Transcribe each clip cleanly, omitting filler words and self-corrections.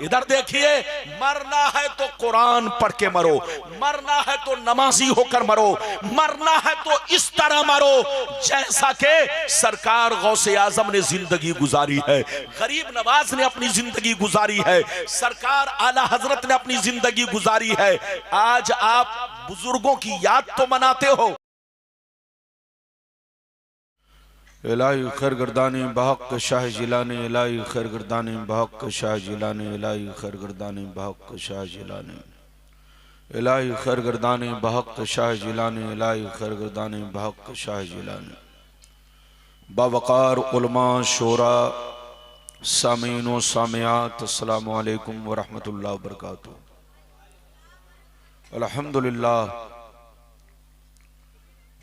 इधर देखिए, मरना है तो कुरान पढ़ के मरो, मरना है तो नमाजी होकर मरो, मरना है तो इस तरह मरो जैसा कि सरकार गौसे आजम ने जिंदगी गुजारी है, गरीब नवाज ने अपनी जिंदगी गुजारी है, सरकार आला हजरत ने अपनी जिंदगी गुजारी है। आज आप बुजुर्गों की याद तो मनाते हो। इलाही खैर गर्दानी बहक शाह जिलानी, इलाही खैर गर्दानी बहक शाह जिलानी, इलाही खैर गर्दानी बहक शाह जिलानी, इलाही खैर गर्दानी बहक शाह जिलानी, इलाही खैर गर्दानी बहक शाह जिलानी। बावकार उलमा शोरा सामीन व सामियात, अस्सलामु अलैकुम व रहमतुल्लाहि व बरकातुहू। अल्हम्दुलिल्लाह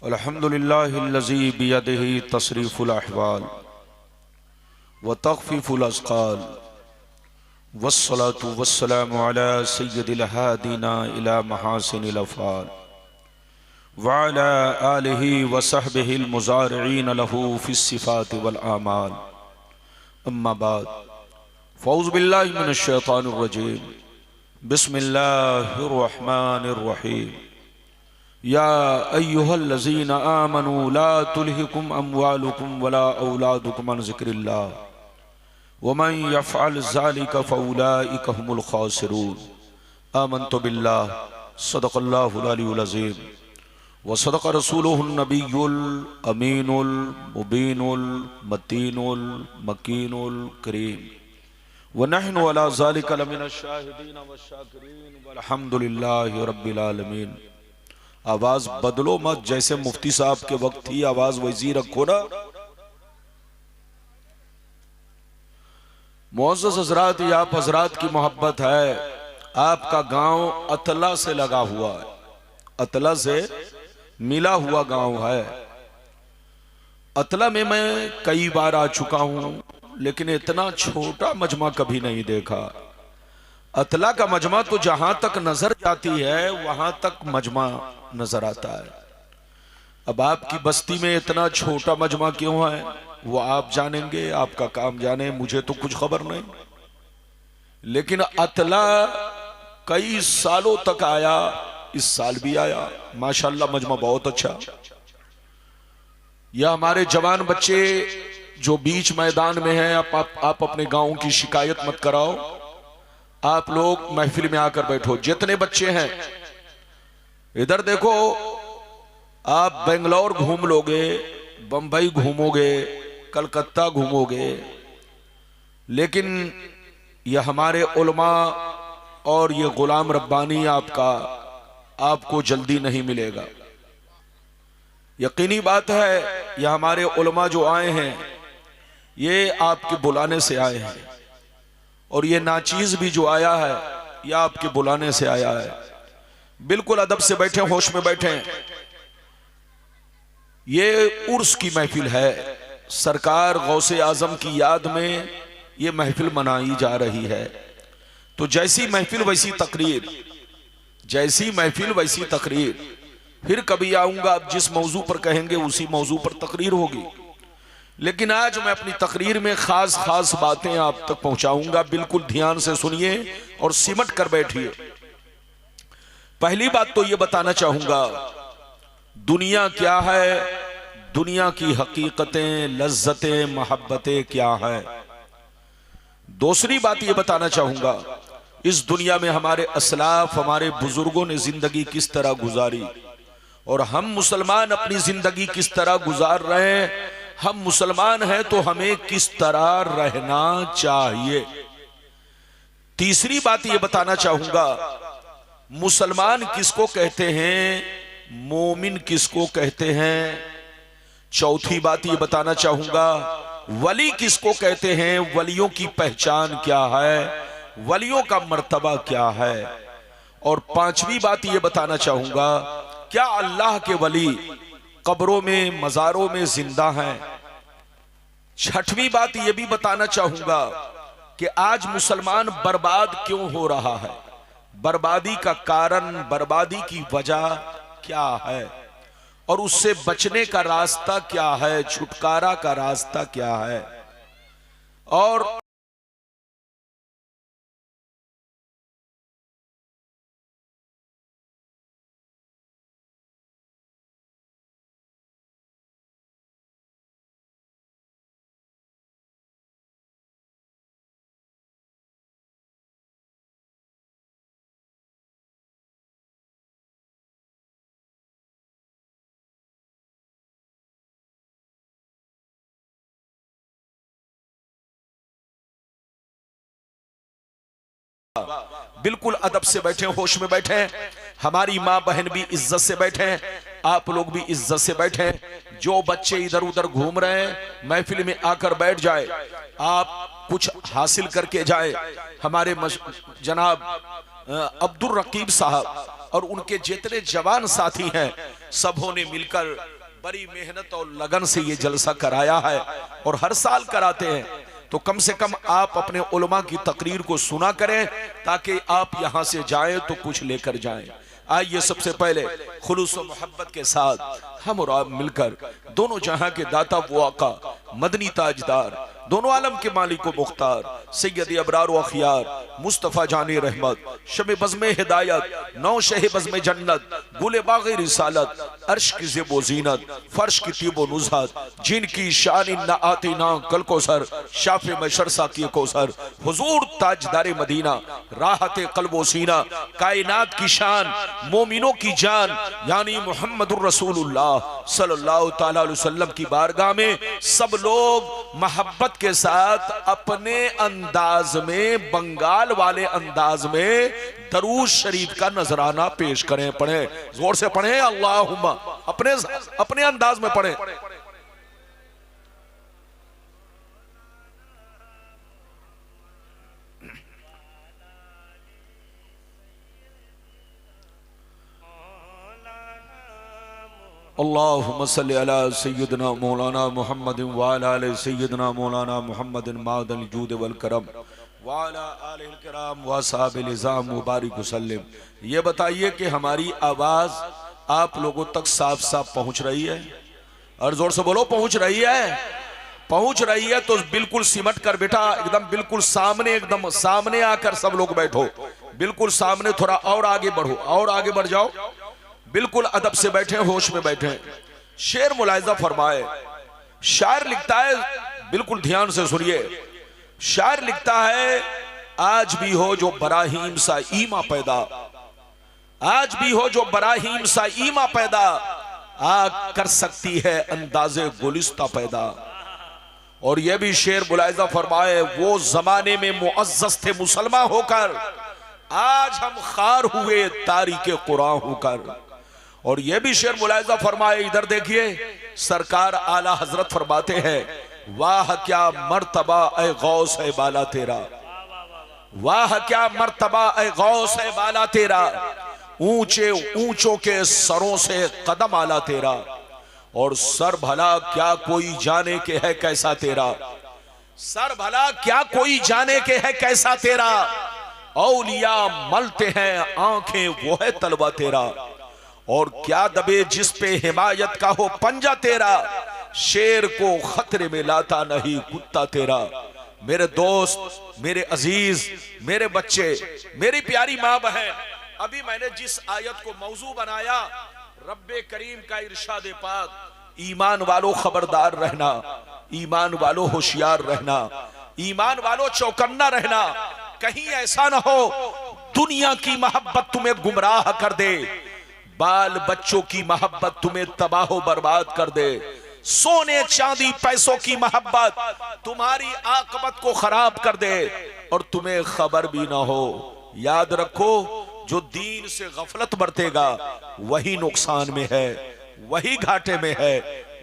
अल्हम्दुलिल्लाहिल्लज़ी बियदिही तसरीफुल अहवाल व तख़फ़ीफ़ुल अस्क़ाल वस्सलातु वस्सलामु अला सय्यदिल हादीना इला महासिनिल अफ़आल व अला आलिहि व सहबिहिल मुज़ारिईन लहू फ़िस्सिफ़ाति वल आमाल। अम्मा बाद, फ़ौज़ु बिल्लाहि मिनश शैतानिर रजीम, बिस्मिल्लाहिर रहमानिर रहीम। या अय्युहल्लज़ीना आमनू ला तुल्हिकुम अम्वालुकुम वला औलादुकुम अन ज़िक्रिल्लाह वमन यफ़अल ज़ालिका फ़उलाइका हुमुल ख़ासिरून। आमन्तु बिल्लाह सदक़ल्लाहुल अलियुल अज़ीम व सदक़ रसूलुहुन नबियुल अमीनुल मुबीनुल मतीनुल मकीनुल करीम व नहनु अला ज़ालिका लमिनश शाहिदीन व शाकिरीन वल्हम्दुलिल्लाहि रब्बिल आलमीन। आवाज बदलो मत, जैसे मुफ्ती साहब के वक्त थी आवाज वैसी रखो ना। मुअज़्ज़ज़ हज़रात, ये आप हज़रात की मोहब्बत है। आपका गांव अतला से लगा हुआ है, अतला से मिला हुआ गांव है। अतला में मैं कई बार आ चुका हूं, लेकिन इतना छोटा मजमा कभी नहीं देखा। अतला का मजमा तो जहां तक नजर जाती है वहां तक मजमा नजर आता है। अब आपकी बस्ती में इतना छोटा मजमा क्यों है वो आप जानेंगे, आपका काम जाने, मुझे तो कुछ खबर नहीं। लेकिन अतला कई सालों तक आया, इस साल भी आया माशाल्लाह, मजमा बहुत अच्छा। यह हमारे जवान बच्चे जो बीच मैदान में हैं, आप अपने गांव की शिकायत मत कराओ, आप लोग महफिल में आकर बैठो। जितने बच्चे हैं इधर देखो, आप बेंगलोर घूम लोगे, बंबई घूमोगे, कलकत्ता घूमोगे, लेकिन यह हमारे उलमा और ये गुलाम रब्बानी आपको जल्दी नहीं मिलेगा। यकीनी बात है, यह हमारे उलमा जो आए हैं ये आपके बुलाने से आए हैं, और ये नाचीज भी जो आया है यह आपके बुलाने से आया है। बिल्कुल अदब से बैठे, होश में बैठे। ये उर्स की महफिल है, सरकार गौसे आजम की याद में ये महफिल मनाई जा रही है। तो जैसी महफिल वैसी तकरीर, जैसी महफिल वैसी तकरीर। फिर कभी आऊंगा, आप जिस मौजू पर कहेंगे उसी मौजू पर तकरीर होगी। लेकिन आज मैं अपनी तकरीर में खास खास बातें आप तक पहुंचाऊंगा। बिल्कुल ध्यान से सुनिए और सिमट कर बैठिए। पहली बात तो ये बताना चाहूंगा, दुनिया क्या है, दुनिया की हकीकतें, लज्जतें, मोहब्बतें क्या है। दूसरी बात ये बताना चाहूंगा, इस दुनिया में हमारे असलाफ, हमारे बुजुर्गों ने जिंदगी किस तरह गुजारी, और हम मुसलमान अपनी जिंदगी किस तरह गुजार रहे हैं। हम मुसलमान हैं तो हमें किस तरह रहना चाहिए। तीसरी बात ये बताना चाहूंगा, मुसलमान किसको कहते हैं, मोमिन किसको कहते हैं। चौथी बात ये बताना चाहूंगा, वली किसको कहते हैं, वलियों की पहचान क्या है, वलियों का मर्तबा क्या है। और पांचवी बात ये बताना चाहूंगा, क्या अल्लाह के वली कब्रों में, मज़ारों में जिंदा हैं। छठवीं बात यह भी बताना चाहूंगा कि आज मुसलमान बर्बाद क्यों हो रहा है, बर्बादी का कारण, बर्बादी की वजह क्या है, और उससे बचने का रास्ता क्या है, छुटकारा का रास्ता क्या है। और बिल्कुल अदब से बैठे, होश में बैठे। हमारी माँ बहन भी इज्जत से बैठे, आप लोग भी इज्जत से बैठे। जो बच्चे इधर उधर घूम रहे हैं महफिल में आकर बैठ जाए, आप कुछ हासिल करके जाए। हमारे जनाब अब्दुल रकीब साहब और उनके जितने जवान साथी हैं, सबों ने मिलकर बड़ी मेहनत और लगन से ये जलसा कराया है और हर साल कराते हैं। तो कम से कम आप अपने उलमा की तकरीर को सुना करें, ताकि आप यहां से जाएं तो कुछ लेकर जाएं। आइए सबसे पहले खुलूस और मोहब्बत के साथ हम और आप मिलकर दोनों जहां के दाता वो आका, मदनी ताजदार, दोनों आलम के मालिक व मुख्तार, सैयद अबरार व अखियार मुस्तफ़ा जानी रहमत, शब बज़्म हिदायत, नौ शह बज़्म जन्नत, गुले बाग़े रिसालत, अर्श की ज़ेबो ज़ीनत, फर्श की तीबो नुज़हत, जिनकी शान न आती ना कल कौसर, शाफ़े मशर साक़ी कौसर, हुज़ूर ताजदार मदीना, राहत क़ल्ब व सीना, कायनात की शान, मोमिनों की जान, यानी मुहम्मदुर रसूलुल्लाह सल्लल्लाहु तआला अलैहि वसल्लम की बारगाह में सब लोग मोहब्बत के साथ अपने अंदाज में, बंगाल वाले अंदाज में दरूद शरीफ का नजराना पेश करें। पढ़े, जोर से पढ़े, अल्लाहुम्मा, अपने अंदाज में पढ़े। अल्लाहुम्मा सल्लि अला सय्यिदना मौलाना मुहम्मदिन व अला आलि सय्यिदना मौलाना मुहम्मदिन मादल जूद वल करम व अला आलिल किराम व असहाबिल इज़ाम मुबारक वसल्लम। ये बताइए कि हमारी आवाज आप लोगों तक साफ साफ पहुंच रही है? और जोर से बोलो, पहुंच रही है? पहुंच रही है तो बिल्कुल सिमट कर बेटा, एकदम बिल्कुल सामने, एकदम सामने आकर सब लोग बैठो, बिल्कुल सामने। थोड़ा और आगे बढ़ो, और आगे बढ़ जाओ, बिल्कुल अदब से बैठे, होश में बैठे। शेर मुलाहिजा फरमाए। शायर लिखता है, बिल्कुल ध्यान से सुनिए। शायर लिखता है, आज भी हो जो बराहीम सा ईमा पैदा, आज भी हो जो बराहीम सा ईमा पैदा, आग कर सकती है अंदाजे गुलिस्ता पैदा। और यह भी शेर मुलाहिजा फरमाए, वो जमाने में मुअज़्ज़ज़ थे मुसलमान होकर, आज हम खार हुए तारीके कुरान होकर। और यह भी शेर मुलाहिजा फरमाए, इधर देखिए, सरकार आला हजरत फरमाते हैं, वाह क्या मर्तबा ए गौस है बाला तेरा, वाह क्या मर्तबा ए गौस है बाला तेरा, ऊंचे ऊंचों के सरों से कदम आला तेरा। और सर भला क्या कोई जाने के है कैसा तेरा, सर भला क्या कोई जाने के है कैसा तेरा, औलिया मलते हैं आंखें वो है तलवा तेरा। और क्या दबे जिस पे हिमायत का हो पंजा तेरा, शेर को खतरे में लाता नहीं कुत्ता तेरा। मेरे दोस्त, मेरे अजीज, मेरे बच्चे, मेरी प्यारी माँ बहन, अभी मैंने जिस आयत को मौजू बनाया, रब्बे करीम का इरशाद पाक, ईमान वालों खबरदार रहना, ईमान वालों होशियार रहना, ईमान वालों चौकन्ना रहना। कहीं ऐसा ना हो दुनिया की मोहब्बत तुम्हें गुमराह कर दे, बाल बच्चों की मोहब्बत तुम्हें तबाह बर्बाद कर दे, सोने चांदी पैसों की मोहब्बत तुम्हारी आकबत को खराब कर दे और तुम्हें खबर भी ना हो। याद रखो, जो दीन से गफलत बरतेगा वही नुकसान में है, वही घाटे में है,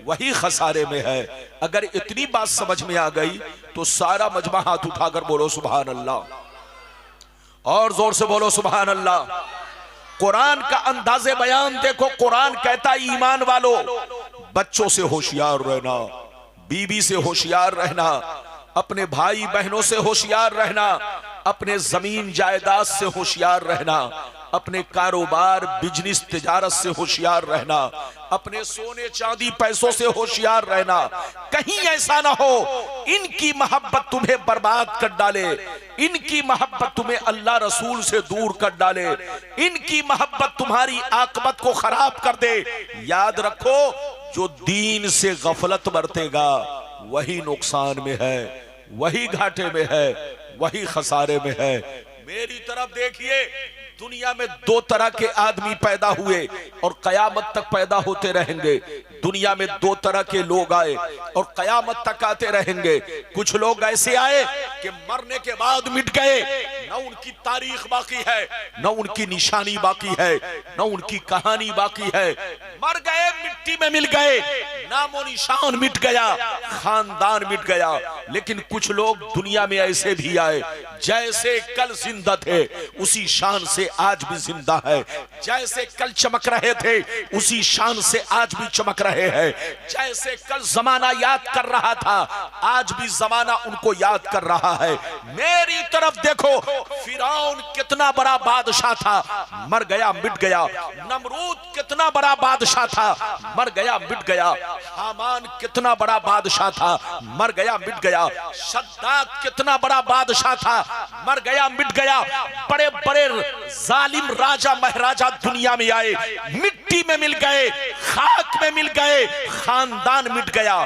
वही खसारे में है। अगर इतनी बात समझ में आ गई तो सारा मजमा हाथ उठाकर बोलो सुभान अल्लाह, और जोर से बोलो सुभान अल्लाह। कुरान का अंदाज़े बयान देखो, कुरान कहता है ईमान वालों बच्चों से होशियार रहना, बीवी से होशियार रहना, अपने भाई बहनों से होशियार रहना, अपने जमीन जायदाद से होशियार रहना, अपने कारोबार बिजनेस तिजारत से होशियार रहना, अपने सोने चांदी पैसों से होशियार रहना। कहीं ऐसा ना हो इनकी मोहब्बत तुम्हें बर्बाद कर डाले, इनकी मोहब्बत तुम्हें अल्लाह रसूल से दूर कर डाले, इनकी मोहब्बत तुम्हारी आकबत को खराब कर दे। याद रखो, जो दीन से गफलत बरतेगा वही नुकसान में है, वही घाटे में है, वही खसारे में है। मेरी तरफ देखिए, दुनिया में दो तरह के आदमी पैदा हुए और कयामत तक पैदा होते रहेंगे। दुनिया में दो तरह के लोग आए और कयामत तक आते रहेंगे। कुछ लोग ऐसे आए कि मरने के बाद मिट गए, उनकी तारीख बाकी है, न उनकी निशानी बाकी है, न उनकी कहानी बाकी है। मर गए, मिट्टी में मिल गए, नामो निशान मिट गया, खानदान मिट गया। लेकिन कुछ लोग दुनिया में ऐसे भी आए जैसे कल जिंदा थे उसी शान से आज भी जिंदा है, जैसे कल चमक रहे थे उसी शान से आज भी चमक रहे हैं, जैसे कल जमाना याद कर रहा था आज भी जमाना उनको याद कर रहा है। मेरी तरफ देखो, फिरौन कितना बड़ा बादशाह था, मर गया मिट गया। नमरूद कितना बड़ा बादशाह था, मर गया मिट गया। हामान कितना बड़ा बादशाह था, मर गया मिट गया। शद्दाद कितना बड़ा बादशाह था, मर गया मिट गया। बड़े बड़े जालिम राजा महाराजा दुनिया में आए, मिट्टी में मिल गए, खाक में मिल गए, खानदान मिट गया,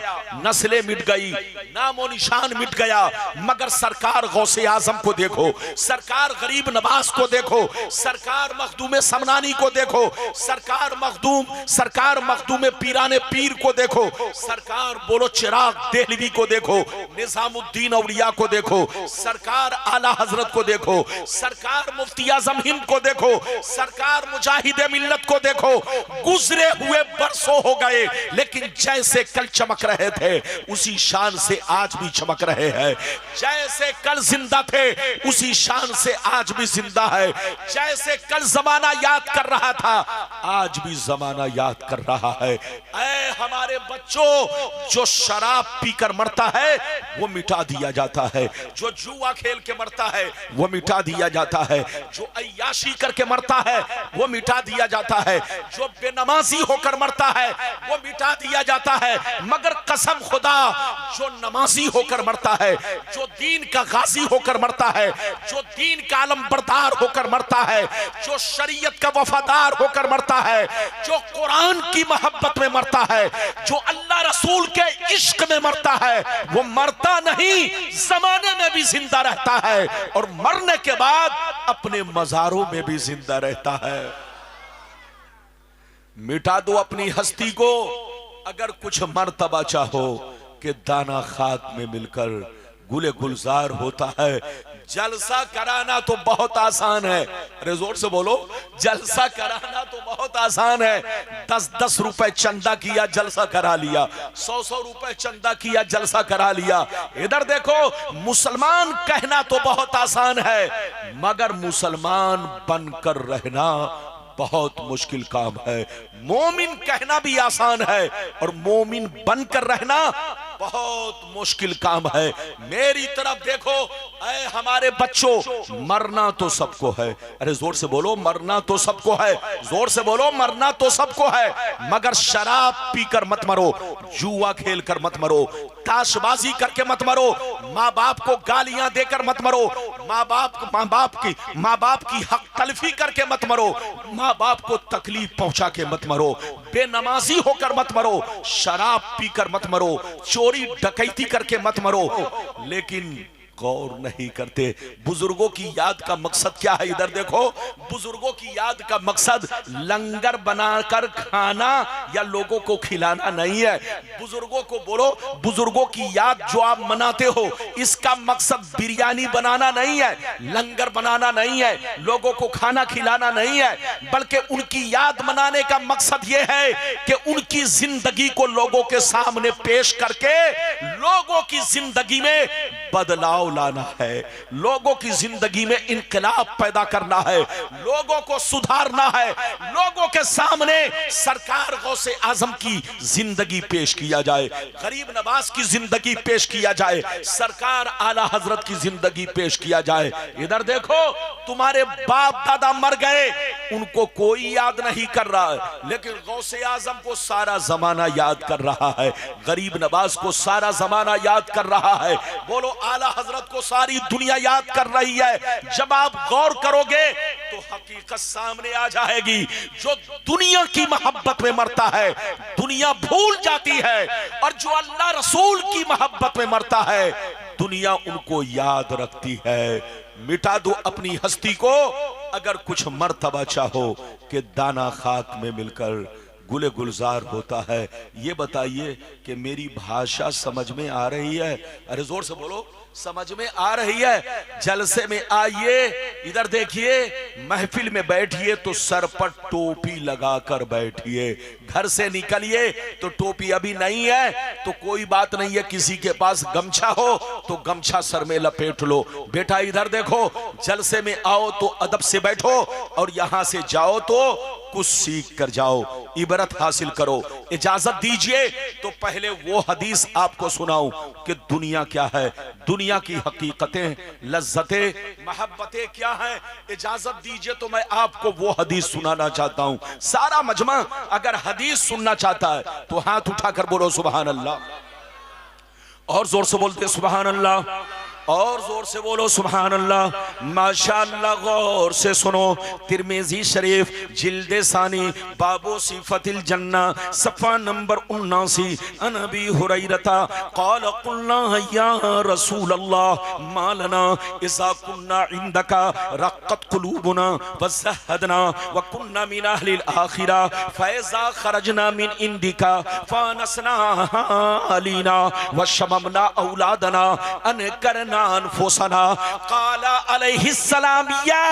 नस्लें मिट गई, नामो निशान मिट गया। मगर सरकार गौसे आजम को देखो, सरकार गरीब नवाज को देखो, सरकार मखदूम समनानी को देखो, सरकार मखदूम पीराने पीर को देखो, सरकार बोलो चिराग देहलवी को देखो, निजामुद्दीन औलिया को देखो, सरकार आला हजरत को देखो, सरकार मुफ्ती आजम हिंद को देखो, सरकार मुजाहिदे मिल्लत को देखो। गुजरे हुए बरसों हो गए लेकिन जैसे कल चमक रहे थे उसी शान से आज भी चमक रहे हैं, जैसे कल जिंदा थे उसी शान से आज भी जिंदा है, जैसे कल जमाना याद कर रहा था आज भी जमाना याद कर रहा है। ऐ हमारे बच्चों, जो शराब पीकर मरता है वो मिटा दिया जाता है, जो जुआ खेल के मरता है वो मिटा दिया जाता है, जो अय्याशी करके मरता है वो मिटा दिया जाता है, जो बेनमाजी होकर मरता है वो मिटा दिया जाता है। मगर कसम खुदा, जो नमाजी होकर मरता है, जो दीन का गाजी होकर मरता है, जो दीन का आलमबरदार होकर मरता है, जो शरीयत का वफादार होकर मरता है, जो कुरान की मोहब्बत में मरता है, जो अल्लाह रसूल के इश्क में मरता है, वो मरता नहीं, जमाने में भी जिंदा रहता है और मरने के बाद अपने मजारों में भी जिंदा रहता है। मिटा दो अपनी हस्ती को अगर कुछ मर्तबा चाहो कि दाना खाक में मिलकर गुले गुलजार होता है। जलसा कराना तो बहुत आसान है, अरे जोर से बोलो, जलसा कराना तो बहुत आसान है। 10-10 रुपए चंदा किया जलसा करा लिया, 100-100 रुपए चंदा किया जलसा करा लिया। इधर देखो, मुसलमान कहना तो बहुत आसान है मगर मुसलमान बनकर रहना बहुत मुश्किल काम है। मोमिन कहना भी आसान है और मोमिन बनकर रहना बहुत मुश्किल काम है। मेरी तरफ देखो, ऐ हमारे बच्चों, मरना तो सबको है, अरे जोर से बोलो, मरना तो सबको है, जोर से बोलो, मरना तो सबको है। मगर शराब पीकर मत मरो, जुआ खेल कर मत मरो, ताशबाजी करके मत मरो, माँ बाप को गालियां देकर मत मरो, माँ बाप की हक तलफी करके मत मरो, माँ बाप को तकलीफ पहुंचा के मत मरो, बेनमाजी होकर मत मरो, शराब पीकर मत मरो, चोरी डकैती करके मत मरो। लेकिन गौर नहीं करते बुजुर्गों की याद का मकसद क्या है। इधर देखो, बुजुर्गों की याद का मकसद लंगर बनाकर खाना या लोगों को खिलाना नहीं है। बुजुर्गों को बोलो, बुजुर्गों की याद जो आप मनाते हो इसका मकसद बिरयानी बनाना नहीं है, लंगर बनाना नहीं है, लोगों को खाना खिलाना नहीं है, बल्कि उनकी याद मनाने का मकसद यह है कि उनकी जिंदगी को लोगों के सामने पेश करके लोगों की जिंदगी में बदलाव लाना है, लोगों की जिंदगी में इनकलाब पैदा करना है, लोगों को सुधारना है, लोगों के सामने सरकार गौसे आजम की जिंदगी पेश किया जाए, गरीब नवाज की जिंदगी पेश किया जाए, सरकार आला हजरत की जिंदगी पेश किया जाए। इधर देखो, तुम्हारे बाप दादा मर गए, उनको कोई याद नहीं कर रहा है, लेकिन गौसे आजम को सारा जमाना याद कर रहा है, गरीब नवाज को सारा जमाना याद कर रहा है। बोलो, आला हजरत को सारी दुनिया याद कर रही है। जब आप गौर करोगे तो हकीकत सामने आ जाएगी। जो दुनिया की मोहब्बत में मरता है दुनिया भूल जाती है, और जो अल्लाह रसूल की मोहब्बत में मरता है दुनिया उनको याद रखती है। मिटा दो अपनी हस्ती को अगर कुछ मर्तबा चाहो कि दाना खाक में मिलकर गुले गुलजार होता है। ये बताइए कि मेरी भाषा समझ में आ रही है? अरे जोर से बोलो, समझ में आ रही है? जलसे में आइए, इधर देखिए, महफिल में बैठिए तो सर पर टोपी लगाकर बैठिए। घर से निकलिए तो टोपी अभी नहीं है तो कोई बात नहीं है, किसी के पास गमछा हो तो गमछा सर में लपेट लो। बेटा इधर देखो, जलसे में आओ तो अदब से बैठो और यहां से जाओ तो कुछ सीख कर जाओ, इबरत हासिल करो। इजाजत दीजिए तो पहले वो हदीस आपको सुनाऊं कि दुनिया क्या है, दुनिया की हकीकतें, लज्जतें, मोहब्बतें क्या हैं। इजाजत दीजिए तो मैं आपको वो हदीस सुनाना चाहता हूं। सारा मजमा अगर हदीस सुनना चाहता है तो हाथ उठाकर बोलो सुभान अल्लाह, और जोर से बोलते सुभान अल्लाह, और जोर से बोलो सुभान अल्लाह। माशाअल्लाह, गौर से सुनो। तिरमिजी शरीफ जिल्द सानी बाबो सिफतिल जन्ना सफ़ा नंबर 79, अन अबी हुरैरता क़ाल क़ुलना या रसूल अल्लाह मा लना इज़ा कुन्ना इंदका रक़्क़त क़ुलूबुना व ज़हदना व कुन्ना मिन अहलिल आखिरा फ़इज़ा ख़रजना मिन इंदिका फ़नसना अलीना व शममना औलादना अन करना अनफुसना। क़ाला अलैहिस्सलाम या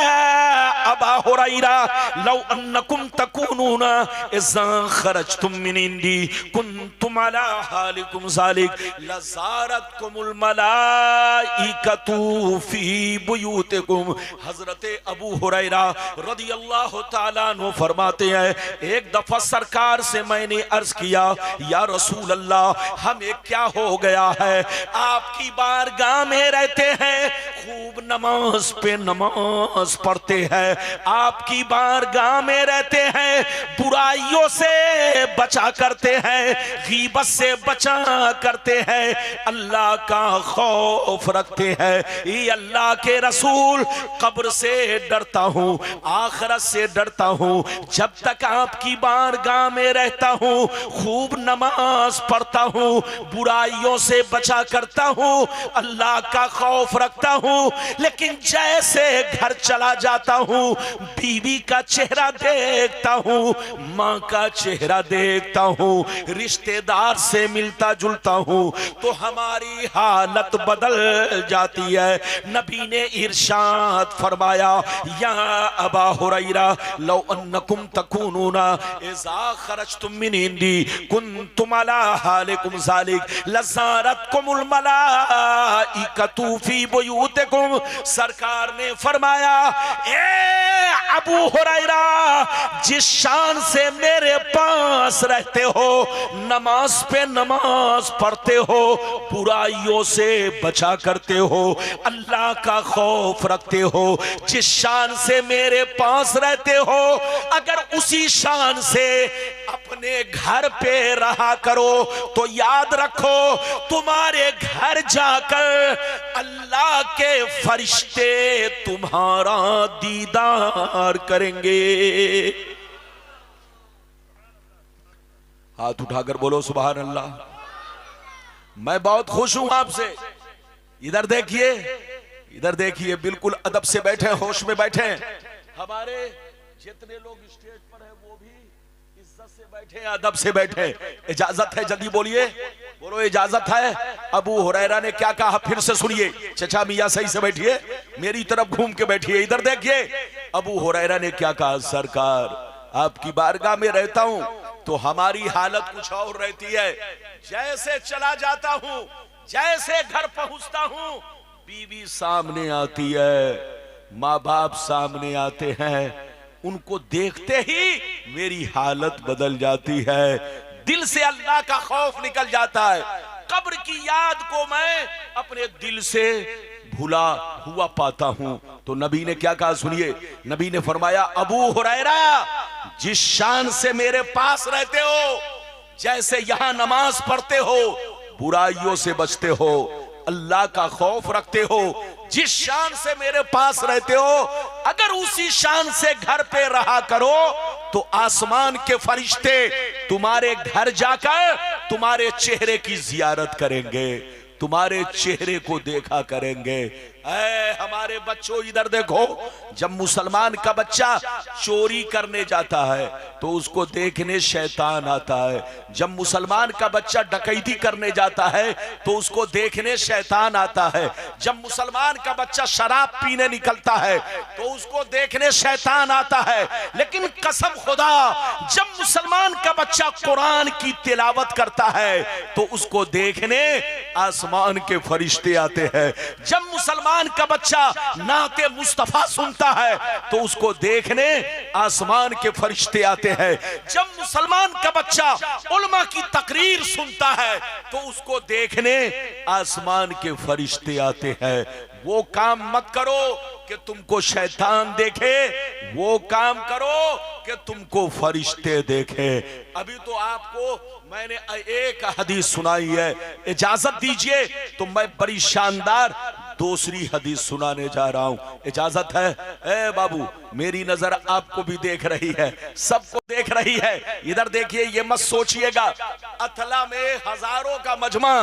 अबा हुरैरा लौ अन्नकुम तकूनूना इज़ा खरजतुम मिन इंदी कुन्तुम अला हालिकुम ज़ालिक लज़ारतकुमुल मलाइकतु फी बुयूतिकुम। हज़रत अबू हुरैरा रदियल्लाहु ताला अन्हु फरमाते हैं, एक दफा सरकार से मैंने अर्ज किया, या रसूल अल्लाह हमें क्या हो गया है, आपकी बारगाह में रहते हैं, खूब नमाज पे नमाज पढ़ते हैं, आपकी बारगाह में रहते हैं, बुराइयों से बचा करते हैं, गीबत से बचा करते हैं, अल्लाह का खौफ रखते हैं। ये अल्लाह के रसूल, कब्र से डरता हूँ, आखिरत से डरता हूँ, जब तक आपकी बारगाह में रहता हूँ, खूब नमाज पढ़ता हूँ, बुराइयों से बचा करता हूँ, अल्लाह का खौफ रखता हूँ। लेकिन जैसे घर चला जाता हूँ, बीवी का चेहरा देखता हूँ, माँ का चेहरा देखता हूँ, रिश्तेदार से मिलता जुलता हूँ, तो हमारी हालत बदल जाती है। नबी ने इरशाद फरमाया, या अबा हुरैरा लौ अन्नकुम तकूनूना इज़ा खरजतुम मिन इंदी कुन्तुम अला हालिकुम ज़ालिक लज़ारतकुमुल मलाइकतु फी बुयूतिकुम। सरकार ने फरमाया, ए अबू हुरैरा, जिस शान से मेरे पास रहते हो, नमाज पे नमाज पढ़ते हो, बुराइयों से बचा करते हो, अल्लाह का खौफ रखते हो, जिस शान से मेरे पास रहते हो, अगर उसी शान से अपने घर पे रहा करो तो याद रखो, तुम्हारे घर जाकर अल्लाह के फरिश्ते तुम्हारा दीदार करेंगे। हाथ उठाकर बोलो सुभान अल्लाह। मैं बहुत खुश हूं आपसे। इधर देखिए, इधर देखिए, बिल्कुल अदब से बैठे, होश में बैठे। हमारे जितने लोग स्टेज पर हैं वो भी इज्जत से बैठे, अदब से बैठे। इजाजत है? जल्दी बोलिए, बोलो इजाजत है। अबू हुरैरा ने क्या कहा फिर से सुनिए। चचा मियां सही से बैठिए, मेरी तरफ घूम के बैठिए। इधर देखिए, अबू हुरैरा ने क्या कहा, सरकार आपकी बारगाह में रहता हूं तो हमारी हालत कुछ और रहती है। जैसे चला जाता हूं, जैसे घर पहुंचता हूं, बीवी सामने आती है, माँ बाप सामने आते हैं, उनको देखते ही मेरी हालत बदल जाती है, दिल से अल्लाह का खौफ निकल जाता है। कब्र की याद को मैं अपने दिल से भुला हुआ पाता हूं। तो नबी ने क्या कहा सुनिए। नबी ने फरमाया, अबू हुरैरा, जिस शान से मेरे पास रहते हो, जैसे यहां नमाज पढ़ते हो, बुराइयों से बचते हो, अल्लाह का खौफ रखते हो, जिस शान से मेरे पास रहते हो, अगर उसी शान से घर पे रहा करो तो आसमान के फरिश्ते तुम्हारे घर जाकर तुम्हारे चेहरे की जियारत करेंगे, तुम्हारे चेहरे को देखा करेंगे। ऐ हमारे बच्चों इधर देखो, जब मुसलमान का बच्चा चोरी करने जाता है तो उसको देखने शैतान आता है। जब मुसलमान का बच्चा डकैती करने जाता है तो उसको देखने शैतान आता है। जब मुसलमान का बच्चा शराब पीने निकलता है तो उसको देखने शैतान आता है। लेकिन कसम खुदा, जब मुसलमान का बच्चा कुरान की तिलावत करता है तो उसको देखने आसमान के फरिश्ते आते हैं। जब मुसलमान का बच्चा नाते मुस्तफा सुनता है तो उसको देखने आसमान के फरिश्ते आते हैं। जब मुसलमान का बच्चा उलमा की तकरीर सुनता है तो उसको देखने आसमान के फरिश्ते आते हैं। वो काम मत करो कि तुमको शैतान देखे, वो काम करो कि तुमको फरिश्ते देखे। अभी तो आपको मैंने एक हदीस सुनाई है, इजाजत दीजिए तो मैं बड़ी शानदार दूसरी हदीस सुनाने जा रहा हूं। इजाजत है? ए बाबू, मेरी नजर आपको भी देख रही है, सबको देख रही है। इधर देखिए, ये मत सोचिएगा अथला में हजारों का मजमा,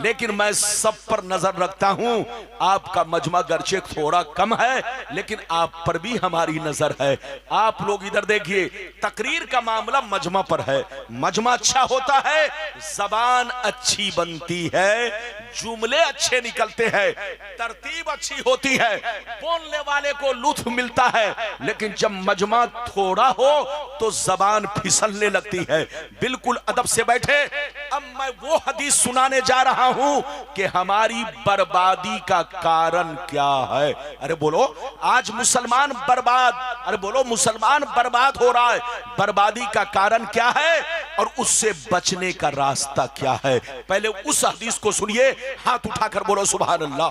लेकिन मैं सब पर नजर रखता हूं। आपका मजमा गर्चे थोड़ा कम है लेकिन आप पर भी हमारी नजर है। आप लोग इधर देखिए, तकरीर का मामला मजमा पर है। मजमा अच्छा होता है, जबान अच्छी बनती है, जुमले अच्छे निकलते हैं, तरतीब अच्छी होती है, बोलने वाले को लुत्फ मिलता है। लेकिन जब मजमा थोड़ा हो तो जबान फिसलने लगती है। बिल्कुल अदब से बैठे। अब मैं वो हदीस सुनाने जा रहा हूं कि हमारी बर्बादी का कारण क्या है। अरे बोलो, आज मुसलमान बर्बाद, अरे बोलो मुसलमान बर्बाद हो रहा है, बर्बादी का कारण क्या है और उससे बचने का रास्ता क्या है? पहले उस हदीस को सुनिए। हाथ उठाकर बोलो सुभान अल्लाह,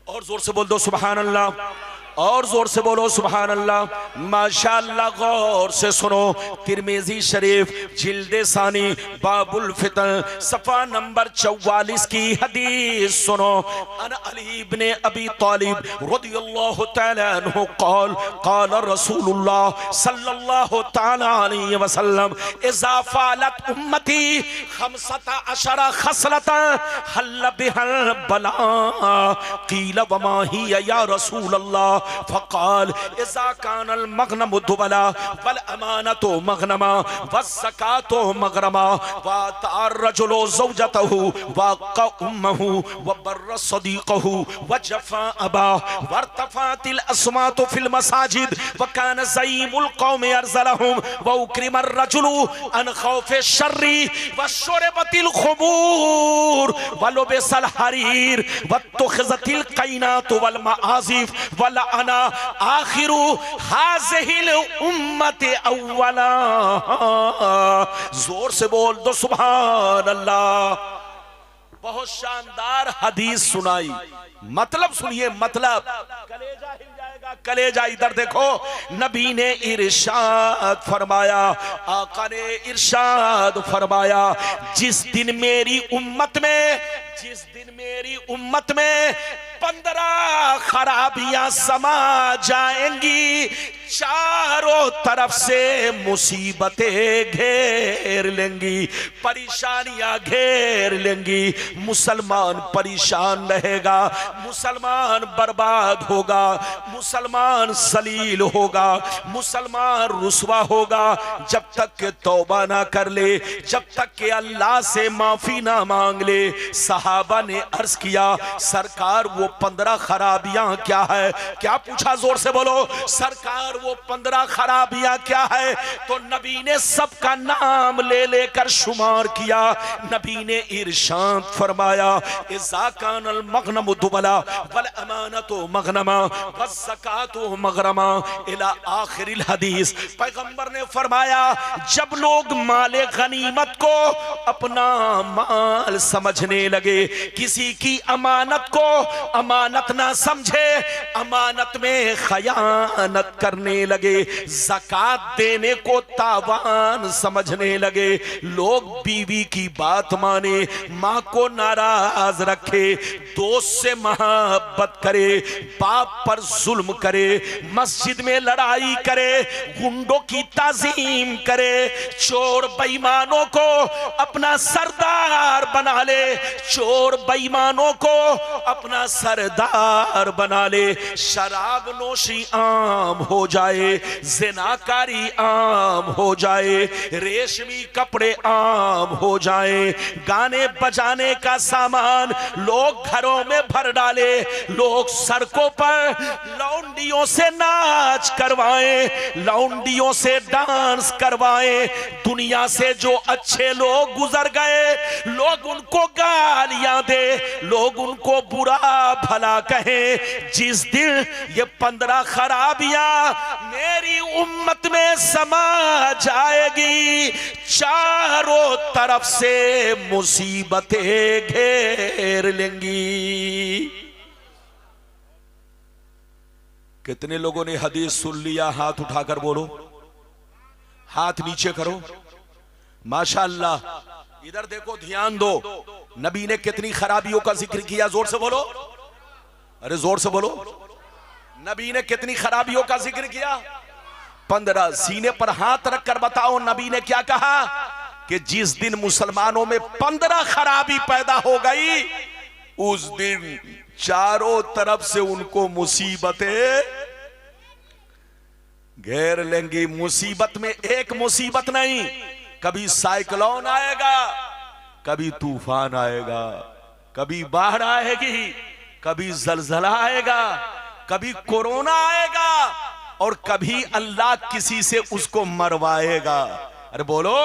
और जोर से बोल दो सुभान अल्लाह, और जोर से बोलो सुभान अल्लाह। माशाअल्लाह, गौर से सुनो। तिरमिजी शरीफ जिल्दे सानी बाबुल फितन सफा नंबर 44 की हदीस सुनो। अन अली इब्ने अबी तालिब रदियल्लाहु तआला अन्हु क़ाल क़ाल रसूलुल्लाह सल्लल्लाहु तआला अलैहि वसल्लम इज़ा फ़अलत उम्मती 15 खसलतन हल्ल बिहल बला क़ील वमा हिया या रसूलल्लाह फ़क़ाल इज़ा कानल मग़नमु दुबला वल अमानतु मग़नमा वज़्ज़कातु मग़रमा वअतार रजुलु ज़ौजतहु वअक़ा उम्महु वबर्र सदीक़हु वजफ़ा अबाह वरतफ़ातिल अस्वातु फ़िल मसाजिद वकान ज़ईमुल क़ौमि अरज़लहुम वउक्रिमर रजुलु अन ख़ौफ़ि शर्रि वशुरिबतिल ख़ुमूर वलुबिसल हरीर वत्तुख़िज़तिल क़ैनातु वल मआज़िफ़ वल अना आखिरु हाज़िहिल उम्मति अव्वला। जोर से बोल दो सुभान अल्लाह। बहुत शानदार हदीस सुनाई, मतलब सुनिए, मतलब कलेजा हिल जाएगा, कलेजा। इधर देखो, नबी ने इरशाद फरमाया, आका ने इरशाद फरमाया, जिस दिन मेरी उम्मत में 15 खराबियां समा जाएंगी, चारों तरफ से मुसीबतें घेर लेंगी, परेशानियां घेर लेंगी। मुसलमान परेशान रहेगा, मुसलमान बर्बाद होगा, मुसलमान सलील होगा, मुसलमान रुसवा होगा। जब तक के तौबा ना कर ले, जब तक के अल्लाह से माफी ना मांग ले। सहाबा ने अर्ज किया, सरकार वो 15 खराबियां क्या है? क्या पूछा? जोर से बोलो, सरकार वो 15 खराबियां क्या है? तो नबी ने सबका नाम ले लेकर शुमार किया। नबी ने इरशाद फरमाया, इज़ा कानल मग़नमु दुबला वल अमानतु मग़नमा वज़्ज़कातु मग़रमा इला आखिरिल हदीस। पैगंबर ने फरमाया, जब लोग माले गनीमत को अपना माल समझने लगे, किसी की अमानत को अमानत ना समझे, अमानत में खयानत करने करने लगे, ज़कात देने को तावान समझने लगे, लोग बीवी की बात माने, माँ को नाराज रखे, दोस्त से मोहब्बत करे, बाप पर जुल्म करे, मस्जिद में लड़ाई करे, गुंडों की ताजीम करे, चोर बेईमानों को अपना सरदार बना ले, चोर बेईमानों को अपना सरदार बना ले, शराब नोशी आम हो जाए, ज़िनाकारी आम हो जाए, रेशमी कपड़े आम हो जाए, गाने बजाने का सामान लोग घरों में भर डाले, लोग सड़कों पर लौंडियों से नाच करवाएं, लौंडियों से डांस करवाएं, दुनिया से जो अच्छे लोग गुजर गए लोग उनको गालियां दे, लोग उनको बुरा भला कहें। जिस दिन ये 15 खराबियां मेरी उम्मत में समा जाएगी, चारों तरफ से मुसीबतें घेर लेंगी। कितने लोगों ने हदीस सुन लिया? हाथ उठाकर बोलो, हाथ नीचे करो। माशाअल्लाह। इधर देखो, ध्यान दो, नबी ने कितनी खराबियों का जिक्र किया। जोर से बोलो, अरे जोर से बोलो। नबी ने कितनी खराबियों का जिक्र किया? 15। सीने पर हाथ रखकर बताओ नबी ने क्या कहा? कि जिस दिन मुसलमानों में 15 खराबी पैदा हो गई, उस दिन चारों तरफ से उनको मुसीबतें घेर लेंगी। मुसीबत में एक मुसीबत नहीं, कभी साइक्लोन आएगा, कभी तूफान आएगा, कभी बाढ़ आएगी, कभी जलजला आएगा, कभी कोरोना आएगा, और कभी अल्लाह किसी से उसको मरवाएगा। अरे बोलो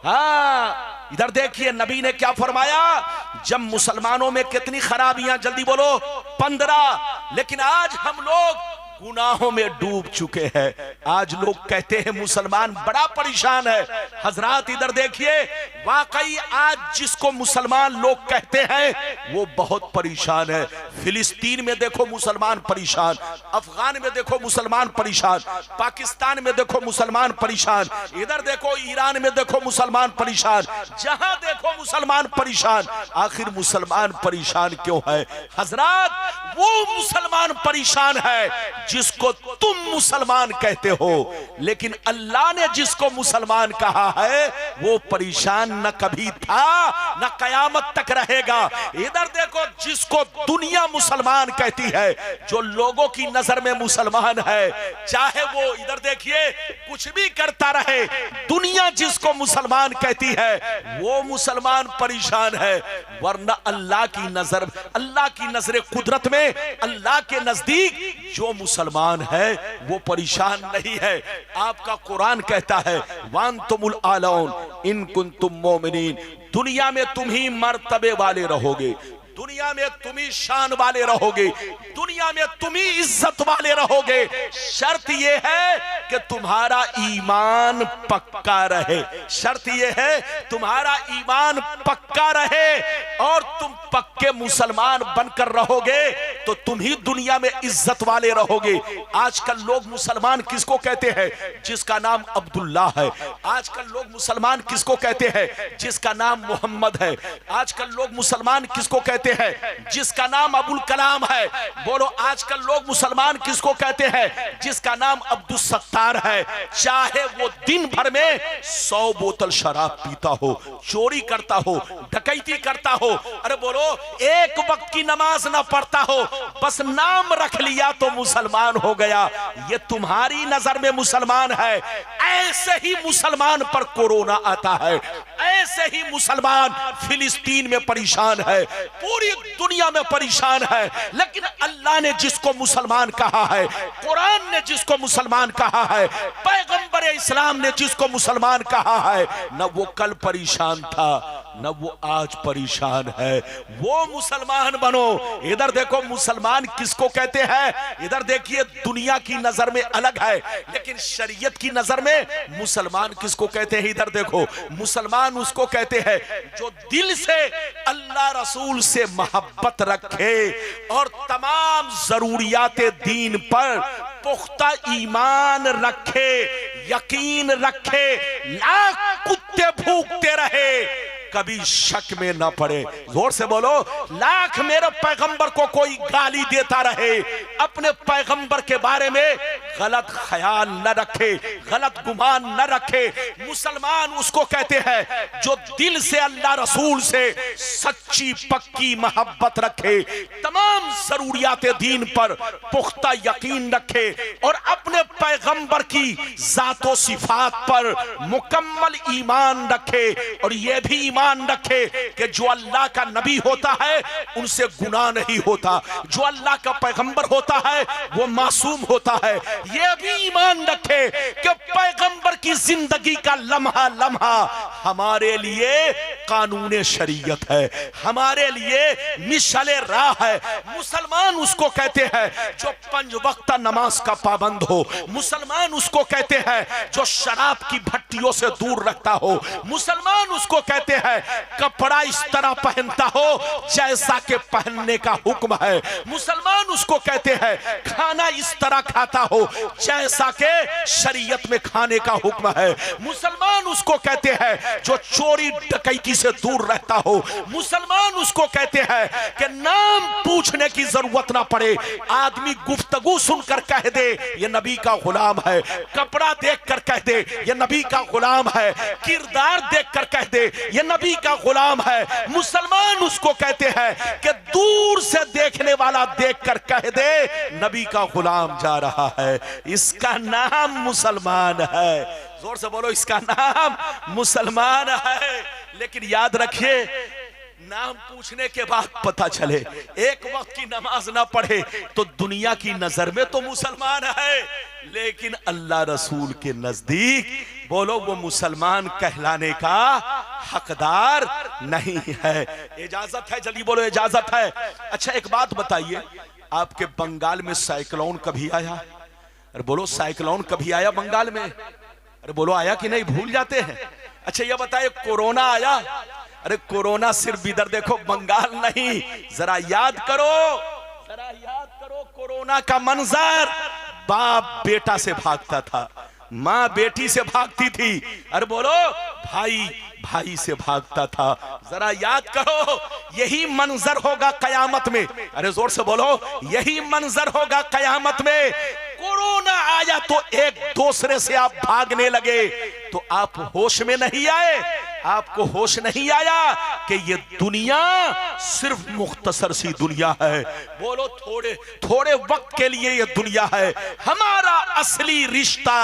हाँ। इधर देखिए नबी ने क्या फरमाया। जब मुसलमानों में कितनी खराबियां, जल्दी बोलो, 15। लेकिन आज हम लोग गुनाहों में डूब चुके हैं। आज लोग कहते हैं मुसलमान बड़ा परेशान है। हजरात इधर देखिए, वाकई आज जिसको मुसलमान लोग कहते हैं वो बहुत परेशान है। फिलिस्तीन में देखो मुसलमान परेशान, अफगान में देखो मुसलमान परेशान, पाकिस्तान में देखो मुसलमान परेशान, इधर देखो ईरान में देखो मुसलमान परेशान, जहां देखो मुसलमान परेशान। आखिर मुसलमान परेशान क्यों है? हजरात, वो मुसलमान परेशान है जिसको तुम मुसलमान कहते हो, लेकिन अल्लाह ने जिसको मुसलमान कहा है वो परेशान न कभी था न कयामत तक रहेगा। इधर देखो, जिसको दुनिया मुसलमान कहती है, जो लोगों की नजर में मुसलमान है, चाहे वो इधर देखिए कुछ भी करता रहे, दुनिया जिसको मुसलमान कहती है वो मुसलमान परेशान है। वरना अल्लाह की नजर, अल्लाह की नजर कुदरत में, अल्लाह के नजदीक जो मुसलमान है वो परेशान नहीं है। आपका कुरान कहता है, वांतुमुल आलौन इन कुंतुम मोमिनीन, दुनिया में तुम ही मर्तबे वाले रहोगे, दुनिया में तुम ही शान वाले रहोगे, दुनिया में तुम ही इज्जत वाले रहोगे। शर्त यह है कि तुम्हारा ईमान पक्का रहे, शर्त यह है तुम्हारा ईमान पक्का रहे, और तुम पक्के मुसलमान बनकर रहोगे तो तुम ही दुनिया में इज्जत वाले रहोगे। आजकल लोग मुसलमान किसको कहते हैं? जिसका नाम अब्दुल्ला है। आजकल लोग मुसलमान किसको कहते हैं? जिसका नाम मोहम्मद है। आजकल लोग मुसलमान किसको कहते हैं? जिसका नाम अबुल कलाम है। बोलो, आजकल लोग मुसलमान किसको कहते हैं? जिसका नाम अब्दुल सत्तार है। चाहे वो दिन भर में 100 बोतल शराब पीता हो, चोरी करता हो, डकैती करता हो, अरे बोलो एक वक्त की नमाज ना पढ़ता हो, बस नाम रख लिया तो मुसलमान हो गया। ये तुम्हारी नजर में मुसलमान है। ऐसे ही मुसलमान पर कोरोना आता है, ऐसे ही मुसलमान फिलिस्तीन में परेशान है, पूरी दुनिया में परेशान है। लेकिन अल्लाह ने जिसको मुसलमान कहा है, कुरान ने जिसको मुसलमान कहा है, पैगंबर इस्लाम ने जिसको मुसलमान कहा है, न वो कल परेशान था न वो आज परेशान है। वो मुसलमान बनो। इधर देखो, मुसलमान किसको कहते हैं? इधर देखिए, दुनिया की नजर में अलग है, लेकिन शरीयत की नजर में मुसलमान किसको कहते हैं? इधर देखो, मुसलमान उसको कहते हैं जो दिल से अल्लाह रसूल से मोहब्बत रखे और तमाम जरूरियात दीन पर पुख्ता ईमान रखे, यकीन रखे, लाख कुत्ते भूखते रहे, कभी शक में न पड़े। जोर से बोलो, लाख मेरे पैगंबर को कोई गाली देता रहे, अपने पैगंबर के बारे में गलत ख्याल न रखे, गलत गुमान न रखे। मुसलमान उसको कहते हैं जो दिल से अल्लाह रसूल से सच्ची पक्की मोहब्बत रखे, तमाम जरूरियात दीन पर पुख्ता यकीन रखे और अपने पैगंबर की जातो सिफात पर मुकम्मल ईमान रखे। और यह भी ईमान रखे कि जो अल्लाह का नबी होता है उनसे गुनाह नहीं होता, जो अल्लाह का पैगंबर होता है वो मासूम होता है। यह भी ईमान रखे कि पैगंबर की जिंदगी का लम्हा लम्हा हमारे लिए कानून शरीयत है, हमारे लिए मिसाले राह है। मुसलमान उसको कहते हैं जो 5 वक्त नमाज का पाबंद हो, मुसलमान उसको कहते हैं जो शराब की भट्टियों से दूर रखता हो, मुसलमान उसको कहते हैं कपड़ा इस तरह पहनता हो जैसा के पहनने का हुक्म है, मुसलमान उसको कहते हैं खाना इस तरह खाता हो जैसा के शरीयत में खाने का हुक्म है, मुसलमान उसको कहते हैं जो चोरी डकैती से दूर रहता हो, मुसलमान उसको कहते हैं कि नाम पूछने की जरूरत ना पड़े, आदमी गुफ्तगू सुनकर कह दे ये नबी का गुलाम है, कपड़ा देखकर कह दे ये नबी का गुलाम है, किरदार देखकर कह दे ये नबी का गुलाम है। मुसलमान उसको कहते हैं कि दूर से देखने वाला देखकर कह दे नबी का गुलाम जा रहा है, इसका नाम मुसलमान है। जोर से बोलो, इसका नाम मुसलमान है। लेकिन याद रखिए, नाम पूछने के बाद पता चले एक वक्त की नमाज ना पढ़े तो दुनिया की नजर में तो मुसलमान है, लेकिन अल्लाह रसूल के नजदीक बोलो वो मुसलमान कहलाने का हकदार नहीं है। इजाजत है? जल्दी बोलो, इजाजत है। अच्छा एक बात बताइए, आपके बंगाल में साइक्लोन कभी आया? अरे बोलो, साइक्लोन कभी आया बंगाल में? अरे बोलो, आया कि नहीं? भूल जाते हैं। अच्छा ये बताइए, कोरोना आया? अरे कोरोना सिर्फ इधर देखो, बंगाल नहीं। जरा याद करो, जरा याद करो कोरोना का मंजर। बाप बेटा से भागता था, माँ बेटी से भागती थी, अरे बोलो भाई भाई से भागता था। जरा याद करो, यही मंजर होगा कयामत में। अरे जोर से बोलो, यही मंजर होगा कयामत में। कोरोना आया तो एक दूसरे से आप भागने लगे, तो आप होश में नहीं आए, आपको होश नहीं आया कि ये दुनिया सिर्फ मुख्तसर सी दुनिया है। बोलो, थोड़े थोड़े वक्त के लिए ये दुनिया है। हमारा असली रिश्ता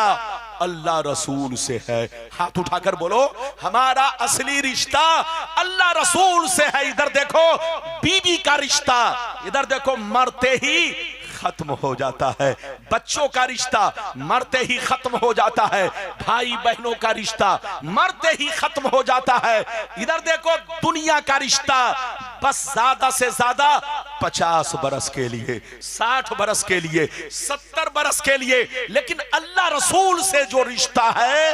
अल्लाह रसूल से है। हाथ उठाकर बोलो, हमारा असली रिश्ता अल्लाह रसूल से है। इधर देखो बीवी का रिश्ता, इधर देखो मरते ही खत्म हो जाता है, बच्चों का रिश्ता मरते ही खत्म हो जाता है, भाई बहनों का रिश्ता मरते ही खत्म हो जाता है। इधर देखो दुनिया का रिश्ता बस ज्यादा से ज्यादा 50 बरस के लिए, 60 बरस के लिए, 70 बरस के लिए, लेकिन अल्लाह रसूल से जो रिश्ता है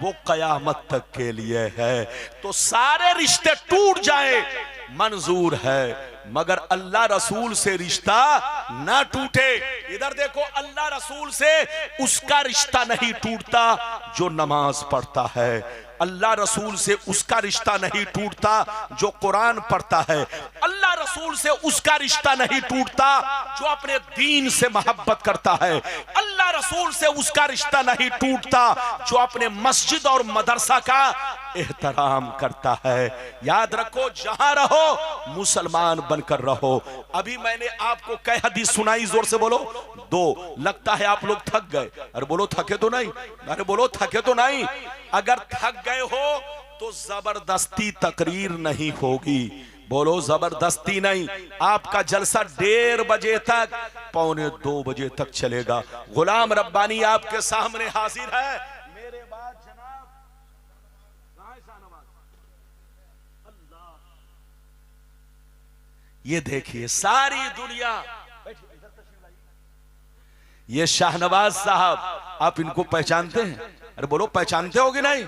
वो कयामत तक के लिए है। तो सारे रिश्ते टूट जाए मंजूर है, मगर अल्लाह रसूल से रिश्ता ना टूटे। इधर देखो, अल्लाह रसूल से उसका रिश्ता नहीं टूटता जो नमाज पढ़ता है, अल्लाह रसूल से उसका रिश्ता नहीं टूटता जो कुरान पढ़ता है, अल्लाह रसूल से उसका रिश्ता नहीं टूटता जो अपने दीन से मोहब्बत करता है, अल्लाह रसूल से उसका रिश्ता नहीं टूटता जो अपने मस्जिद और मदरसा का एहतराम करता है। याद रखो, जहां रहो मुसलमान बनकर रहो। अभी मैंने आपको कई हदीस सुनाई, जोर से बोलो 2। लगता है आप लोग थक गए। अरे बोलो, थके तो नहीं? अरे बोलो, थके तो नहीं? अगर थक गए हो तो जबरदस्ती तकरीर नहीं होगी। बोलो, जबरदस्ती नहीं। आपका जलसा 1:30 बजे तक, 1:45 बजे तक चलेगा। गुलाम रब्बानी आपके सामने हाजिर है। मेरे बाद जनाब अल्लाह, ये देखिए सारी दुनिया, ये शाहनवाज साहब, आप इनको पहचानते हैं? अरे बोलो, पहचानते हो कि नहीं?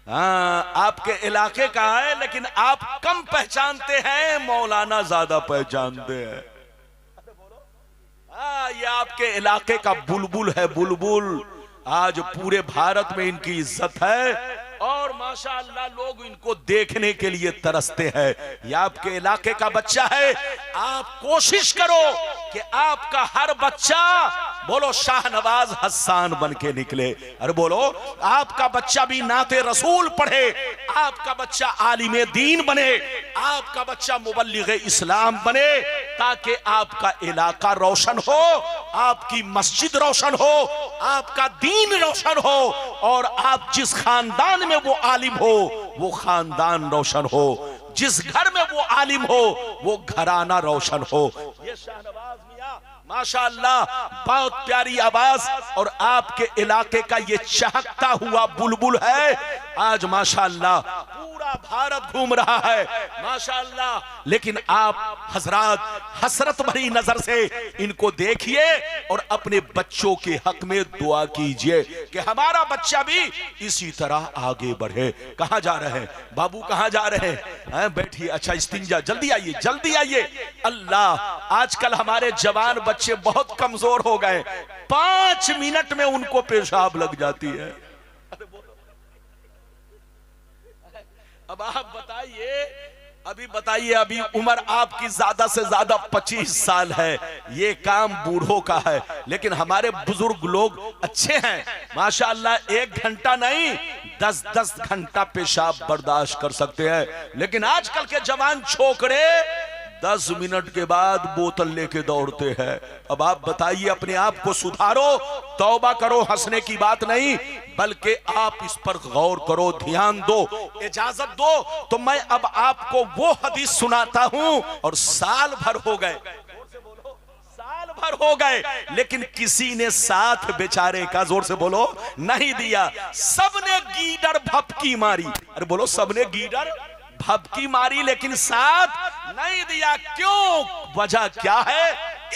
हाँ, आपके इलाके का है, लेकिन आप कम पहचानते हैं, मौलाना ज्यादा पहचानते हैं। ये आपके इलाके का बुलबुल है, बुलबुल। आज पूरे भारत में इनकी इज्जत है और माशाअल्लाह लोग इनको देखने के लिए तरसते हैं। ये आपके इलाके का बच्चा है। आप कोशिश करो कि आपका हर बच्चा, बोलो शाहनवाज हसन बन के निकले। अरे बोलो, आपका बच्चा भी नाते रसूल पढ़े, आपका बच्चा आलिमे दीन बने, आपका बच्चा मुबल्लिग इस्लाम बने, ताकि आपका इलाका रोशन हो, आपकी मस्जिद रोशन हो, आपका दीन रोशन हो, और आप जिस खानदान में वो आलिम हो वो खानदान रोशन हो, जिस घर में वो आलिम हो वो घराना रोशन हो। ये शाहनवाज मियां माशाअल्लाह बहुत प्यारी आवाज, और आपके इलाके का ये चहकता हुआ बुलबुल है। आज माशाअल्लाह पूरा भारत घूम रहा है माशाअल्लाह। लेकिन आप हजरात हसरत भरी नजर से इनको देखिए और अपने बच्चों के हक में दुआ कीजिए कि हमारा बच्चा भी इसी तरह आगे बढ़े। कहां जा रहे हैं बाबू, कहां जा रहे हैं? बैठिए, अच्छा इस्तिंजा, जल्दी आइए, जल्दी आइए। अल्लाह, आजकल हमारे जवान बच्चे बहुत कमजोर हो गए, 5 मिनट में उनको पेशाब लग जाती है। अब आप बताइए, अभी उम्र आपकी ज्यादा से ज्यादा 25 साल है, ये काम बूढ़ों का है। लेकिन हमारे बुजुर्ग लोग अच्छे हैं माशाअल्लाह, 1 घंटा नहीं 10-10 घंटा पेशाब बर्दाश्त कर सकते हैं। लेकिन आजकल के जवान छोकरे 10 मिनट के बाद बोतल लेके दौड़ते हैं। अब आप बताइए, अपने आप को सुधारो, तौबा करो, हंसने की बात नहीं, बल्कि आप इस पर गौर करो, ध्यान दो। इजाजत दो तो मैं अब आपको वो हदीस सुनाता हूं। और साल भर हो गए, साल भर हो गए, लेकिन किसी ने साथ बेचारे का, जोर से बोलो, नहीं दिया। सबने गीदड़ भपकी मारी। अरे बोलो, सबने गीदड़ भपकी मारी, लेकिन साथ नहीं दिया। क्यों? वजह क्या है?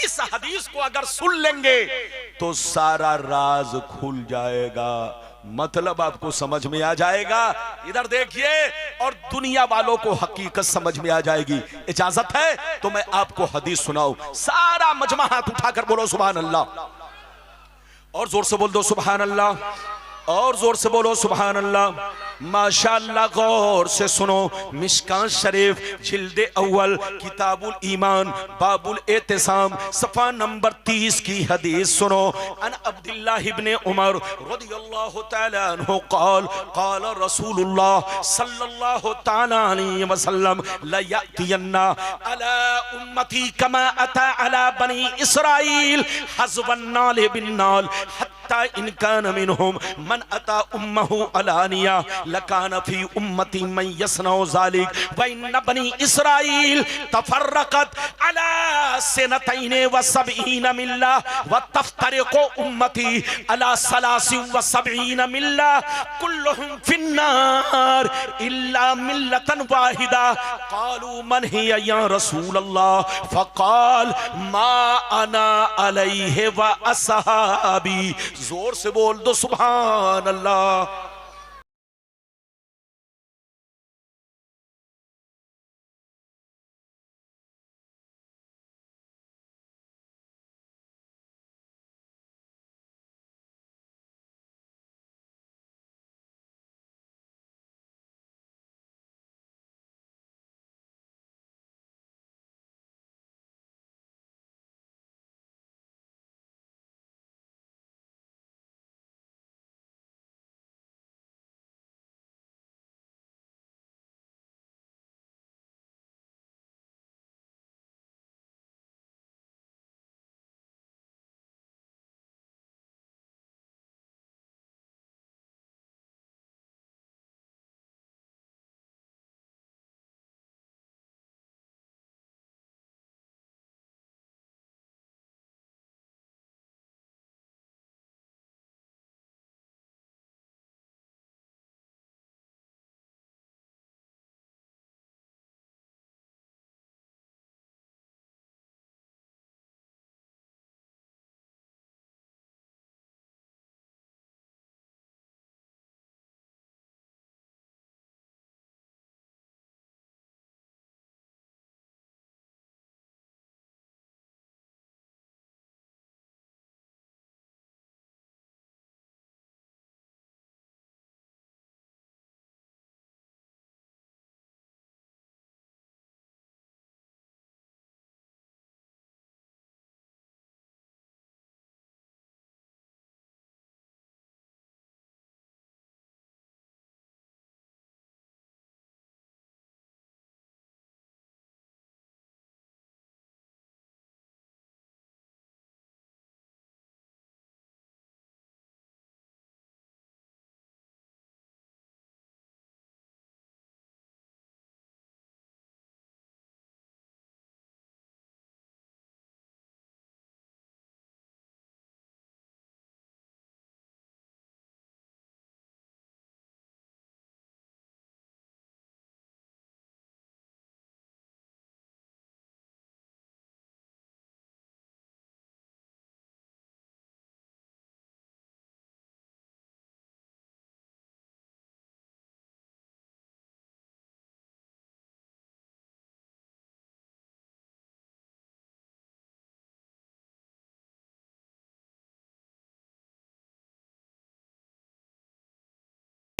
इस हदीस को अगर सुन लेंगे तो सारा राज खुल जाएगा, मतलब आपको समझ में आ जाएगा। इधर देखिए, और दुनिया वालों को हकीकत समझ में आ जाएगी। इजाजत है तो मैं आपको हदीस सुनाऊं। सारा मजमा हाथ उठाकर बोलो सुभान अल्लाह, और जोर से बोल दो सुभान अल्लाह, और जोर से बोलो सुभान अल्लाह। माशाअल्लाह, गौर से सुनो। मिशकात शरीफ जिल्दे अव्वल किताबुल ईमान बाबुल एतिसाम सफा नंबर 30 की हदीस सुनो। अन अब्दुल्लाह इब्ने उमर रदियल्लाहु तआला अन्हु क़ाल क़ाल रसूलुल्लाह सल्लल्लाहु तआला अलैहि वसल्लम ला यातियन्ना अला उम्मती कमा अता अला बनी इस्राईल हज़वन नाल बिन नाल हत्ता इन कान मिनहुम मन अता उम्महु अलानिया लकान फी उम्मती मन यसनउ ज़ालिक व इन बनी इस्राईल तफर्रकत अला सनतैन व सबईन मिल्ला व तफ्तरिकु उम्मती अला सलासिन व सबईन मिल्ला कुल्लुहुम फिन्नार इल्ला मिल्लतन वाहिदा। क़ालू मन हिया या रसूल अल्लाह? फ़क़ाल मा अना अलैहि व अस्हाबी। जोर से बोल दो सुभान अल्लाह।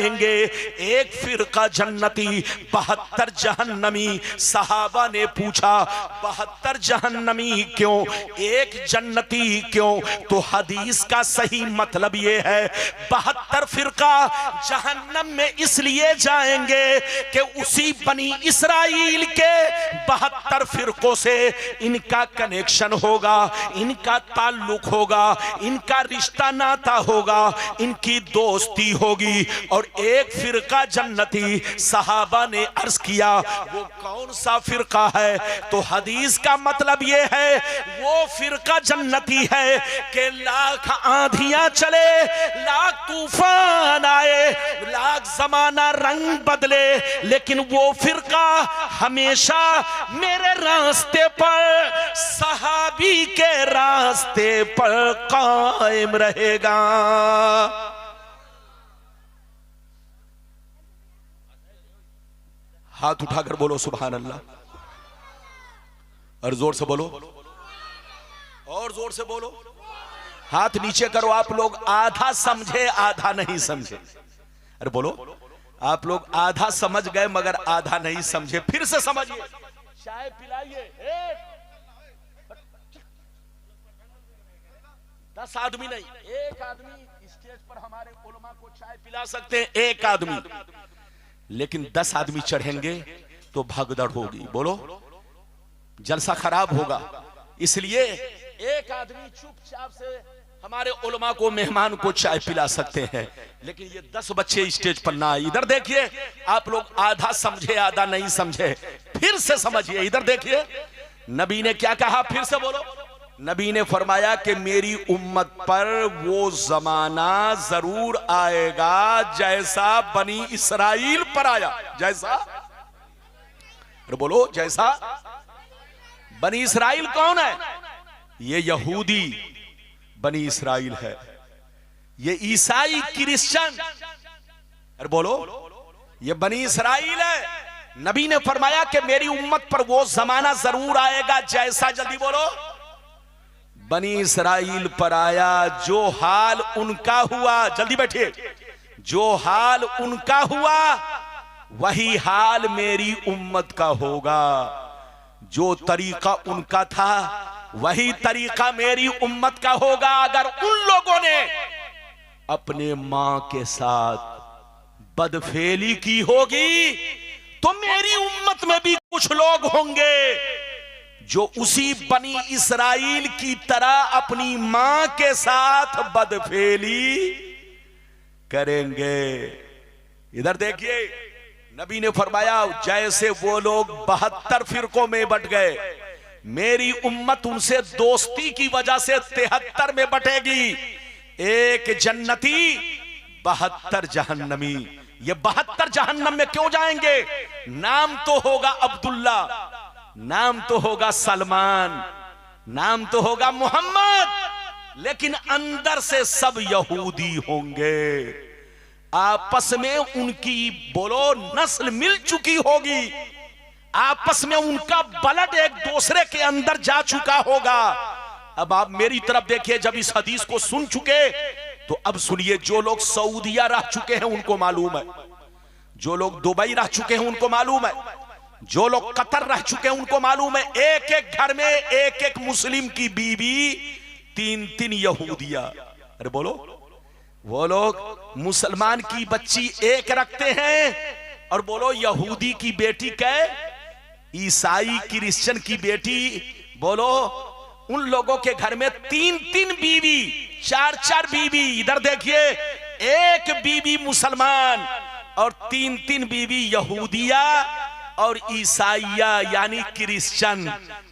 जाएंगे, एक फिरका जन्नती 72 जहन्नमी। सहाबा ने पूछा 72 जहन्नमी क्यों, एक जन्नती क्यों? तो हदीस का सही मतलब यह है 72 फिरका जहन्नम में इसलिए जाएंगे कि उसी बनी इसराइल के 72 फिरकों से इनका कनेक्शन होगा, इनका ताल्लुक होगा, इनका रिश्ता नाता होगा, इनकी दोस्ती होगी। और एक फिरका जन्नती। सहाबा ने अर्ज किया वो कौन सा फिरका है? तो हदीस का मतलब यह है वो फिरका जन्नती है कि लाख आंधियां चले, लाख तूफान आए, लाख जमाना रंग बदले, लेकिन वो फिरका हमेशा मेरे रास्ते पर, सहाबी के रास्ते पर कायम रहेगा। हाथ उठाकर बोलो सुभान अल्लाह, और जोर से बोलो, और जोर से बोलो। हाथ नीचे करो। आप लोग आधा समझे आधा नहीं समझे। अरे बोलो, आप लोग आधा समझ गए मगर आधा नहीं समझे। फिर से समझिए। चाय पिलाइए। 10 आदमी नहीं, एक आदमी स्टेज पर हमारे उलमा को चाय पिला सकते हैं, एक आदमी। लेकिन 10 आदमी चढ़ेंगे तो भगदड़ होगी। बोलो, जलसा खराब होगा। इसलिए एक आदमी चुपचाप से हमारे उलमा को, मेहमान को चाय पिला सकते हैं, लेकिन ये 10 बच्चे स्टेज पर ना आए। इधर देखिए, आप लोग आधा समझे आधा नहीं समझे। फिर से समझिए। इधर देखिए, नबी ने क्या कहा? फिर से बोलो। नबी ने फरमाया कि मेरी उम्मत पर वो जमाना जरूर आएगा जैसा बनी इसराइल पर आया। जैसा, अरे बोलो, जैसा। बनी इसराइल कौन है? ये यहूदी बनी इसराइल है, ये ईसाई क्रिश्चियन। अरे बोलो, ये बनी इसराइल है। नबी ने फरमाया कि मेरी उम्मत पर वो जमाना जरूर आएगा जैसा, जल्दी बोलो, बनी इसराइल पर आया। जो हाल उनका हुआ, जल्दी बैठिए, जो हाल उनका हुआ वही हाल मेरी उम्मत का होगा। जो तरीका उनका था वही तरीका मेरी उम्मत का होगा। अगर उन लोगों ने अपने मां के साथ बदफेली की होगी तो मेरी उम्मत में भी कुछ लोग होंगे जो उसी बनी इसराइल की तरह अपनी मां के साथ बदफेली करेंगे। इधर देखिए, नबी ने फरमाया जैसे वो लोग 72 फिरकों में बट गए, मेरी उम्मत उनसे दोस्ती की वजह से 73 में बटेगी। एक जन्नती 72 जहन्नमी। ये 72 जहन्नम में क्यों जाएंगे? नाम तो होगा अब्दुल्ला, नाम तो होगा सलमान, नाम तो होगा मोहम्मद, लेकिन अंदर से सब यहूदी होंगे। आपस में उनकी बोलो नस्ल मिल चुकी होगी, आपस में उनका ब्लड एक दूसरे के अंदर जा चुका होगा। अब आप मेरी तरफ देखिए, जब इस हदीस को सुन चुके तो अब सुनिए। जो लोग सऊदिया रह चुके हैं उनको मालूम है, जो लोग दुबई रह चुके हैं उनको मालूम है, जो लोग कतर रह चुके हैं उनको मालूम है। एक एक घर में एक एक मुस्लिम की बीवी, 3-3 यहूदिया। अरे बोलो, वो लोग मुसलमान की बच्ची एक रखते हैं और बोलो यहूदी की बेटी के, ईसाई क्रिश्चियन की बेटी, बोलो उन लोगों के घर में 3-3 बीवी, 4-4 बीवी। इधर देखिए, एक बीवी मुसलमान और 3-3 बीवी यहूदिया और ईसाइया यानी क्रिश्चियन।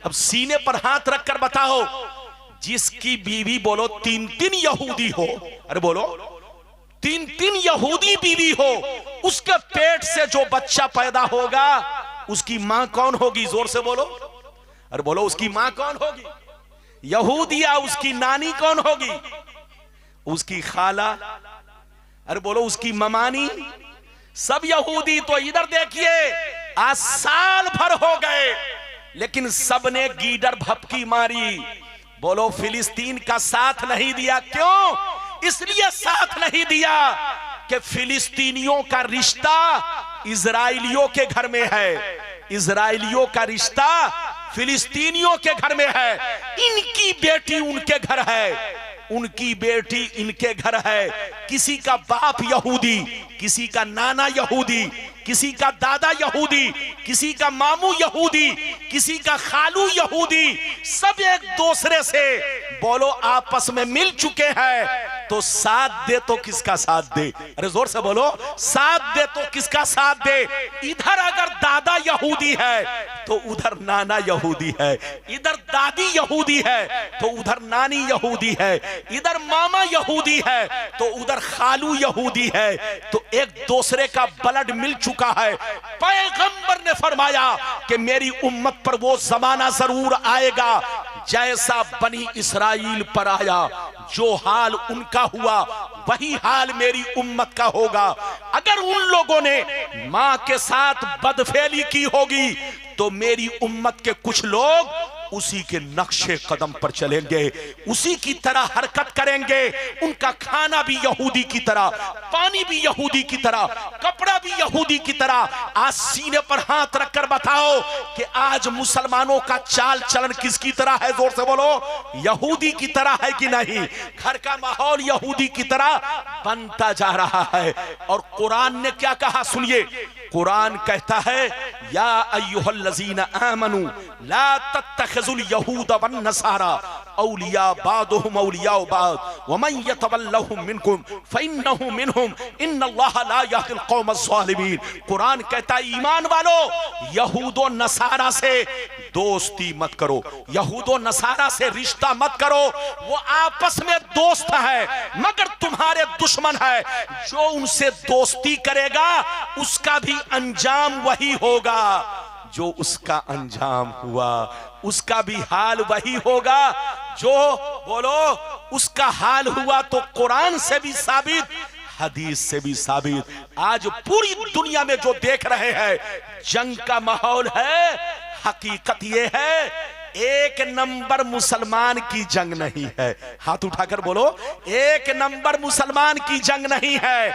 अब सीने पर हाथ रखकर बताओ, जिसकी बीवी बोलो 3-3 यहूदी हो, अरे बोलो 3-3 यहूदी बीवी हो, उसके पेट से जो बच्चा पैदा होगा उसकी मां कौन होगी? जोर से बोलो, अरे बोलो, उसकी मां कौन होगी? यहूदिया। उसकी नानी कौन होगी? उसकी खाला। अरे बोलो, उसकी ममानी। सब यहूदी। तो इधर देखिए, आज साल भर हो गए लेकिन सबने गीदड़ भपकी मारी। बोलो, फिलिस्तीन का साथ नहीं दिया। क्यों? इसलिए साथ नहीं दिया कि फिलिस्तीनियों का रिश्ता इजराइलियों के घर में है, इजराइलियों का रिश्ता फिलिस्तीनियों के घर में है, इनकी बेटी उनके घर है, उनकी बेटी इनके घर है। किसी का बाप यहूदी, किसी का नाना यहूदी, किसी का दादा यहूदी, किसी का मामू यहूदी, किसी का खालू यहूदी, सब एक दूसरे से बोलो आपस में मिल चुके हैं। तो साथ दे तो किसका साथ दे? अरे जोर से बोलो, साथ दे तो किसका साथ दे? इधर अगर दादा यहूदी है तो उधर नाना यहूदी है, इधर दादी यहूदी है तो उधर नानी यहूदी है, इधर मामा यहूदी है तो उधर खालू यहूदी है। तो एक दूसरे का ब्लड मिल चुका है। पैगंबर ने फरमाया कि मेरी उम्मत पर वो जमाना जरूर आएगा जैसा बनी इसराइल पर आया, जो हाल उनका हुआ वही हाल मेरी उम्मत का होगा। अगर उन लोगों ने मां के साथ बदफेली की होगी तो मेरी उम्मत के कुछ लोग उसी के नक्शे कदम पर चलेंगे, उसी की तरह हरकत करेंगे। उनका खाना भी यहूदी की तरह, पानी भी यहूदी की तरह, कपड़ा भी यहूदी की तरह। आज सीने पर हाथ रखकर बताओ कि आज मुसलमानों का चाल चलन किसकी तरह है? जोर से बोलो, यहूदी की तरह है कि नहीं? घर का माहौल यहूदी की तरह बनता जा रहा है। और कुरान ने क्या कहा सुनिए, कुरान कहता है या अय्युहल्लज़ीना आमनू ला तत्तखिज़ुल यहूद वन नसारा औलिया बादुहुम औलिया बाद वमन यतवल्लहुम मिनकुम फइन्नहु मिनहुम इन्नल्लाह ला यहदिल कौमज़ ज़ालिमीन। कुरान कहता है ईमान वालो, यहूदो नसारा से दोस्ती मत करो, यहूदो नसारा से रिश्ता मत करो। वो आपस में दोस्त है मगर तुम्हारे दुश्मन है। जो उनसे दोस्ती करेगा उसका भी अंजाम वही होगा, जो उसका अंजाम हुआ उसका भी हाल वही होगा जो बोलो उसका हाल हुआ। तो कुरान से भी साबित, हदीस से भी साबित। आज पूरी दुनिया में जो देख रहे हैं जंग का माहौल है, हकीकत ये है एक नंबर मुसलमान की जंग नहीं है। हाथ उठाकर बोलो, एक नंबर मुसलमान की जंग नहीं है,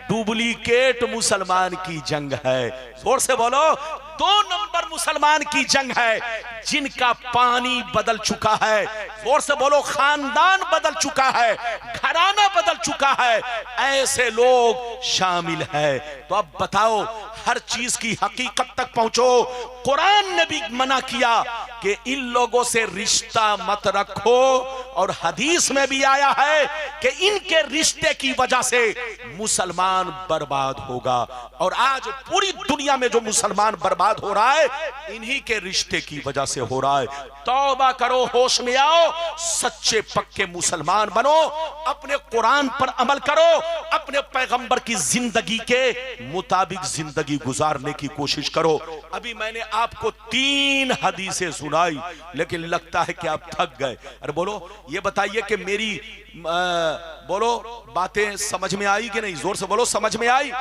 डुप्लीकेट मुसलमान की जंग है। जोर से बोलो, 2 नंबर मुसलमान की जंग है, जिनका पानी बदल चुका है। जोर से बोलो, खानदान बदल चुका है, घराना बदल चुका है, ऐसे लोग शामिल है। तो अब बताओ, हर चीज की हकीकत तक पहुंचो। कुरान ने भी मना किया कि इन लोगों से रिश्ता मत रखो, और हदीस में भी आया है कि इनके रिश्ते की वजह से मुसलमान बर्बाद होगा। और आज पूरी दुनिया में जो मुसलमान बर्बाद हो रहा है इन्हीं के रिश्ते की वजह से हो रहा है। तौबा करो, होश में आओ, सच्चे पक्के मुसलमान बनो, अपने कुरान पर अमल करो, अपने पैगंबर की जिंदगी के मुताबिक जिंदगी गुजारने की कोशिश करो। अभी मैंने आपको 3 हदीसें सुनाई, लेकिन लगता है कि आप थक गए। अरे बोलो, ये बताइए कि मेरी बोलो बातें समझ में आई कि नहीं? जोर से बोलो, समझ में आई?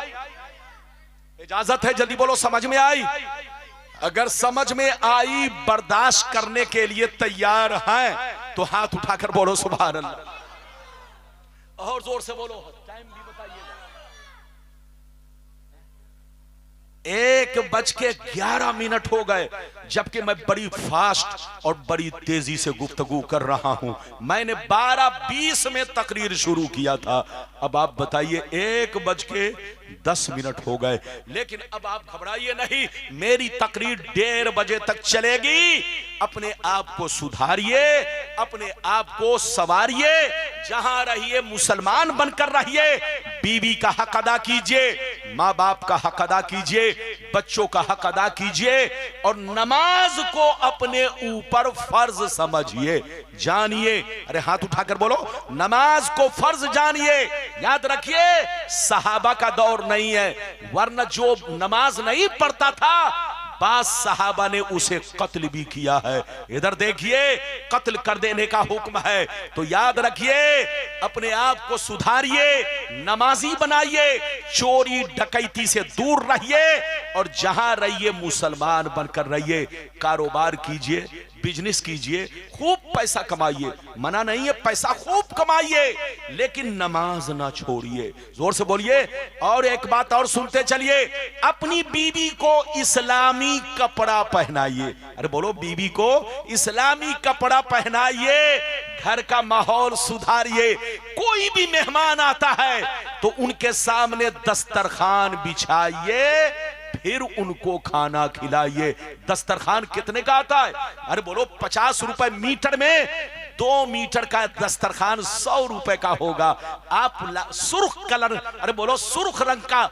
इजाजत है, जल्दी बोलो, समझ में आई? अगर समझ में आई, बर्दाश्त करने के लिए तैयार हैं तो हाथ उठाकर बोलो सुभान अल्लाह। और जोर से बोलो, टाइम भी बताइएगा। 1:11 हो गए, जबकि मैं बड़ी फास्ट और बड़ी तेजी से गुफ्तगू कर रहा हूं। मैंने 12:20 में तकरीर शुरू किया था, अब आप बताइए 1:10 हो गए। लेकिन अब आप घबराइए नहीं, मेरी तकरीर 1:30 बजे तक चलेगी। अपने आप को सुधारिए, अपने आप को संवारिए, जहां रहिए मुसलमान बनकर रहिए। बीवी का हक अदा कीजिए, माँ बाप का हक अदा कीजिए, बच्चों का हक अदा कीजिए, और नमाज को अपने ऊपर फर्ज समझिए, जानिए। अरे हाथ उठाकर बोलो, नमाज को फर्ज जानिए। याद रखिए, सहाबा का दौर नहीं है, वरना जो नमाज नहीं पढ़ता था बास सहाबा ने उसे कत्ल भी किया है। इधर देखिए, कत्ल कर देने का हुक्म है। तो याद रखिए, अपने आप को सुधारिए, नमाजी बनाइए, चोरी डकैती से दूर रहिए, और जहां रहिए मुसलमान बनकर रहिए। कारोबार कीजिए, बिजनेस कीजिए, खूब पैसा कमाइए, मना नहीं है, पैसा खूब कमाइए, लेकिन नमाज ना छोड़िए। जोर से बोलिए। और एक बात और सुनते चलिए, अपनी बीवी को इस्लामी कपड़ा पहनाइए। अरे बोलो, बीवी को इस्लामी कपड़ा पहनाइए, घर का माहौल सुधारिए। कोई भी मेहमान आता है तो उनके सामने दस्तरखान बिछाइए, फिर उनको खाना खिलाइए। दस्तरखान कितने का आता है? अरे बोलो, 50 रुपए मीटर में 2 मीटर का दस्तरखान 100 रुपए का होगा। आप सुर्ख कलर, अरे बोलो सुर्ख रंग का,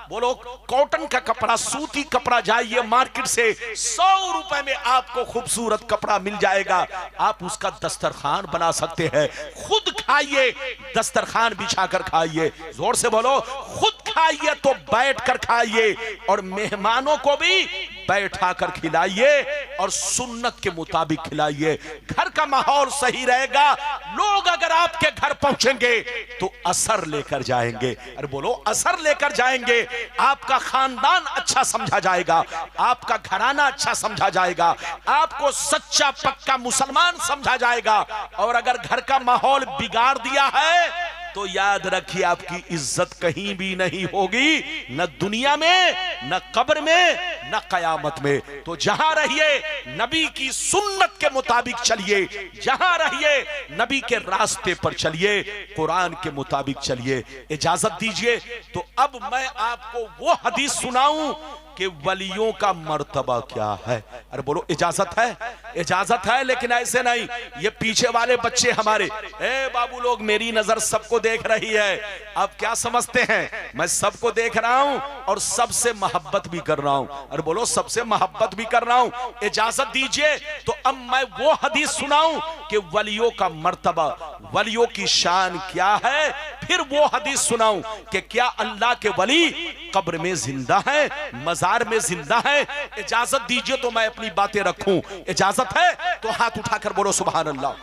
बोलो कॉटन का कपड़ा, सूती कपड़ा जाइए मार्केट से, 100 रुपए में आपको खूबसूरत कपड़ा मिल जाएगा। आप उसका दस्तरखान बना सकते हैं। खुद खाइए, दस्तरखान बिछाकर खाइए। जोर से बोलो, खुद खाइए तो बैठकर खाइए, और मेहमानों को भी बैठाकर खिलाइए और सुन्नत के मुताबिक खिलाइए। घर का माहौल सही रहेगा। लोग अगर आपके घर पहुंचेंगे तो असर लेकर जाएंगे। अरे बोलो, असर लेकर जाएंगे। आपका खानदान अच्छा समझा जाएगा, आपका घराना अच्छा समझा जाएगा, आपको सच्चा पक्का मुसलमान समझा जाएगा। और अगर घर का माहौल बिगाड़ दिया है तो याद रखिए, आपकी इज्जत कहीं भी नहीं होगी, न दुनिया में, न कब्र में, न कयामत में। तो जहां रहिए नबी की सुन्नत के मुताबिक चलिए, जहां रहिए नबी के रास्ते पर चलिए, कुरान के मुताबिक चलिए। इजाजत दीजिए तो अब मैं आपको वो हदीस सुनाऊं कि वलियों का मर्तबा क्या है। अरे बोलो, इजाजत है? इजाजत है, लेकिन ऐसे नहीं। ये पीछे वाले बच्चे हमारे, ए बाबू लोग, मेरी नजर सबको देख रही है। अब क्या समझते हैं? मैं सबको देख रहा हूं और सबसे मोहब्बत भी कर रहा हूं। अरे बोलो, सबसे मोहब्बत भी कर रहा हूं। इजाजत दीजिए तो अब मैं वो हदीस सुनाऊं कि वलियों का मर्तबा, वलियों की शान क्या है। फिर वो हदीस सुनाऊं कि क्या अल्लाह के वली कब्र में जिंदा है, मजार में जिंदा है। इजाजत दीजिए तो मैं अपनी बातें रखूं। इजाजत है तो हाथ उठाकर बोलो सुभान अल्लाह,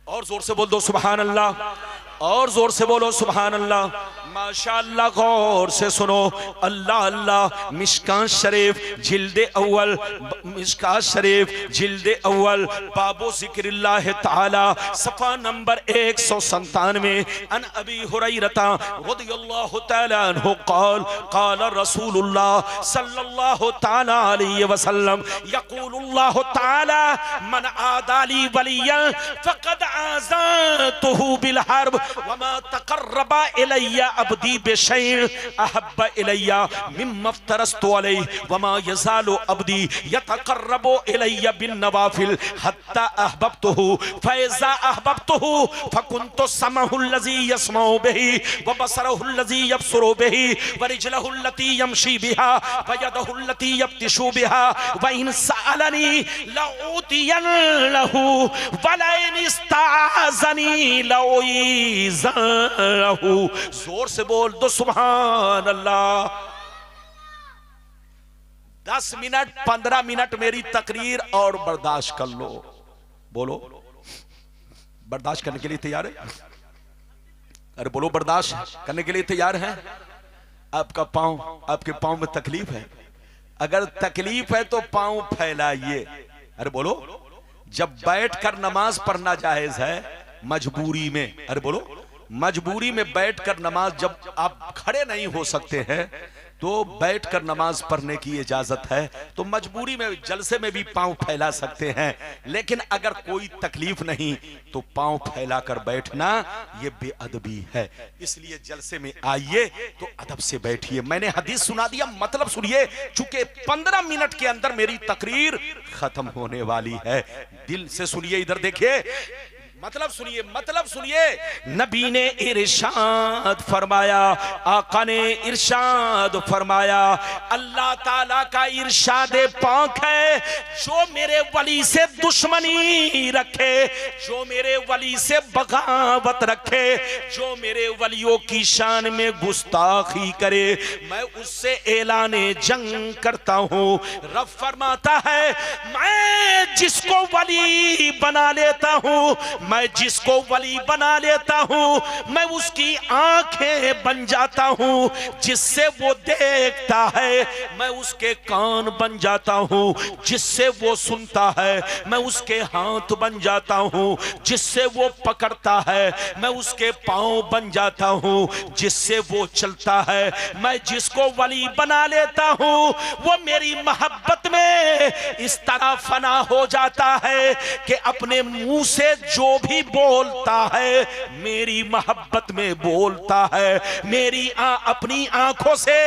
और जोर से बोल दो सुभान अल्लाह, और जोर से बोलो सुभान अल्लाह। माशाअल्लाह, गौर से सुनो। अल्लाह अल्लाह। मिशकात शरीफ जिल्दे अव्वल, मिशकात शरीफ जिल्दे अव्वल, बाबो जिक्रिल्लाह ताला, सफा नंबर 197। अन अबी हुरैरता रदियल्लाहु ताला अन्हु क़ाल क़ाल रसूलुल्लाह सल्लल्लाहु ताला अलैहि वसल्लम यक़ूलुल्लाहु ताला मन आदाली वलियन फ़क़द आज़ातुहु बिल हर्ब वमा तक़र्रबा इलैया अब्दी बेशैइन अहब्बा इलैया मिम्मा फ़तरस्तु अलैहि वमा यज़ालु अब्दी यतक़र्रबु इलैया बिन नवाफिल हत्ता अहबब्तुहु फ़इज़ा अहबब्तुहु फ़कुन्तु समअहु अल्लज़ी यस्मउ बिही व बसरहु अल्लज़ी यबसुरु बिही व रिजलहु अल्लती यमशी बिहा व यदहु अल्लती यब्तिशु बिहा व इन सअलनी लऊतियन लहु व लइन इस्ताज़नी लऊइज़हु। जोर से बोल दो सुभान अल्लाह। 10 मिनट 15 मिनट मेरी तकरीर और बर्दाश्त कर लो। बोलो, बर्दाश्त करने के लिए तैयार है? अरे बोलो, बर्दाश्त करने के लिए तैयार है? आपका पांव, आपके पांव में तकलीफ है? अगर तकलीफ है तो पांव फैलाइए। अरे बोलो, जब बैठकर नमाज पढ़ना जायज है, मजबूरी में, अरे बोलो, मजबूरी में बैठकर नमाज, जब आप खड़े नहीं हो सकते हैं तो बैठकर नमाज पढ़ने की इजाजत है। तो मजबूरी में जलसे में भी पांव फैला सकते हैं, लेकिन अगर कोई तकलीफ नहीं तो पांव फैलाकर बैठना ये बेअदबी है। इसलिए जलसे में आइए तो अदब से बैठिए। मैंने हदीस सुना दिया, मतलब सुनिए, चूंकि 15 मिनट के अंदर मेरी तकरीर खत्म होने वाली है। दिल से सुनिए, इधर देखिए, मतलब सुनिए, मतलब सुनिए। नबी ने इरशाद फरमाया, आका ने इरशाद फरमाया, अल्लाह ताला का इरशाद पाक है, जो मेरे वली से दुश्मनी रखे, जो मेरे वली से बगावत रखे, जो मेरे वलियों की शान में गुस्ताखी करे, मैं उससे ऐलाने जंग करता हूं। रब फरमाता है, मैं जिसको वली बना लेता हूं, मैं जिसको वली बना लेता हूं मैं उसकी आंखें बन जाता हूं, जिससे वो देखता है मैं उसके कान बन जाता हूं, जिससे वो सुनता है मैं उसके हाथ बन जाता हूं, जिससे वो पकड़ता है मैं उसके पांव बन जाता हूं, जिससे वो चलता है। मैं जिसको वली बना लेता हूं वो मेरी मोहब्बत में इस तरह फना हो जाता है कि अपने मुंह से जो भी बोलता है मेरी मोहब्बत में बोलता है, मेरी अपनी आंखों से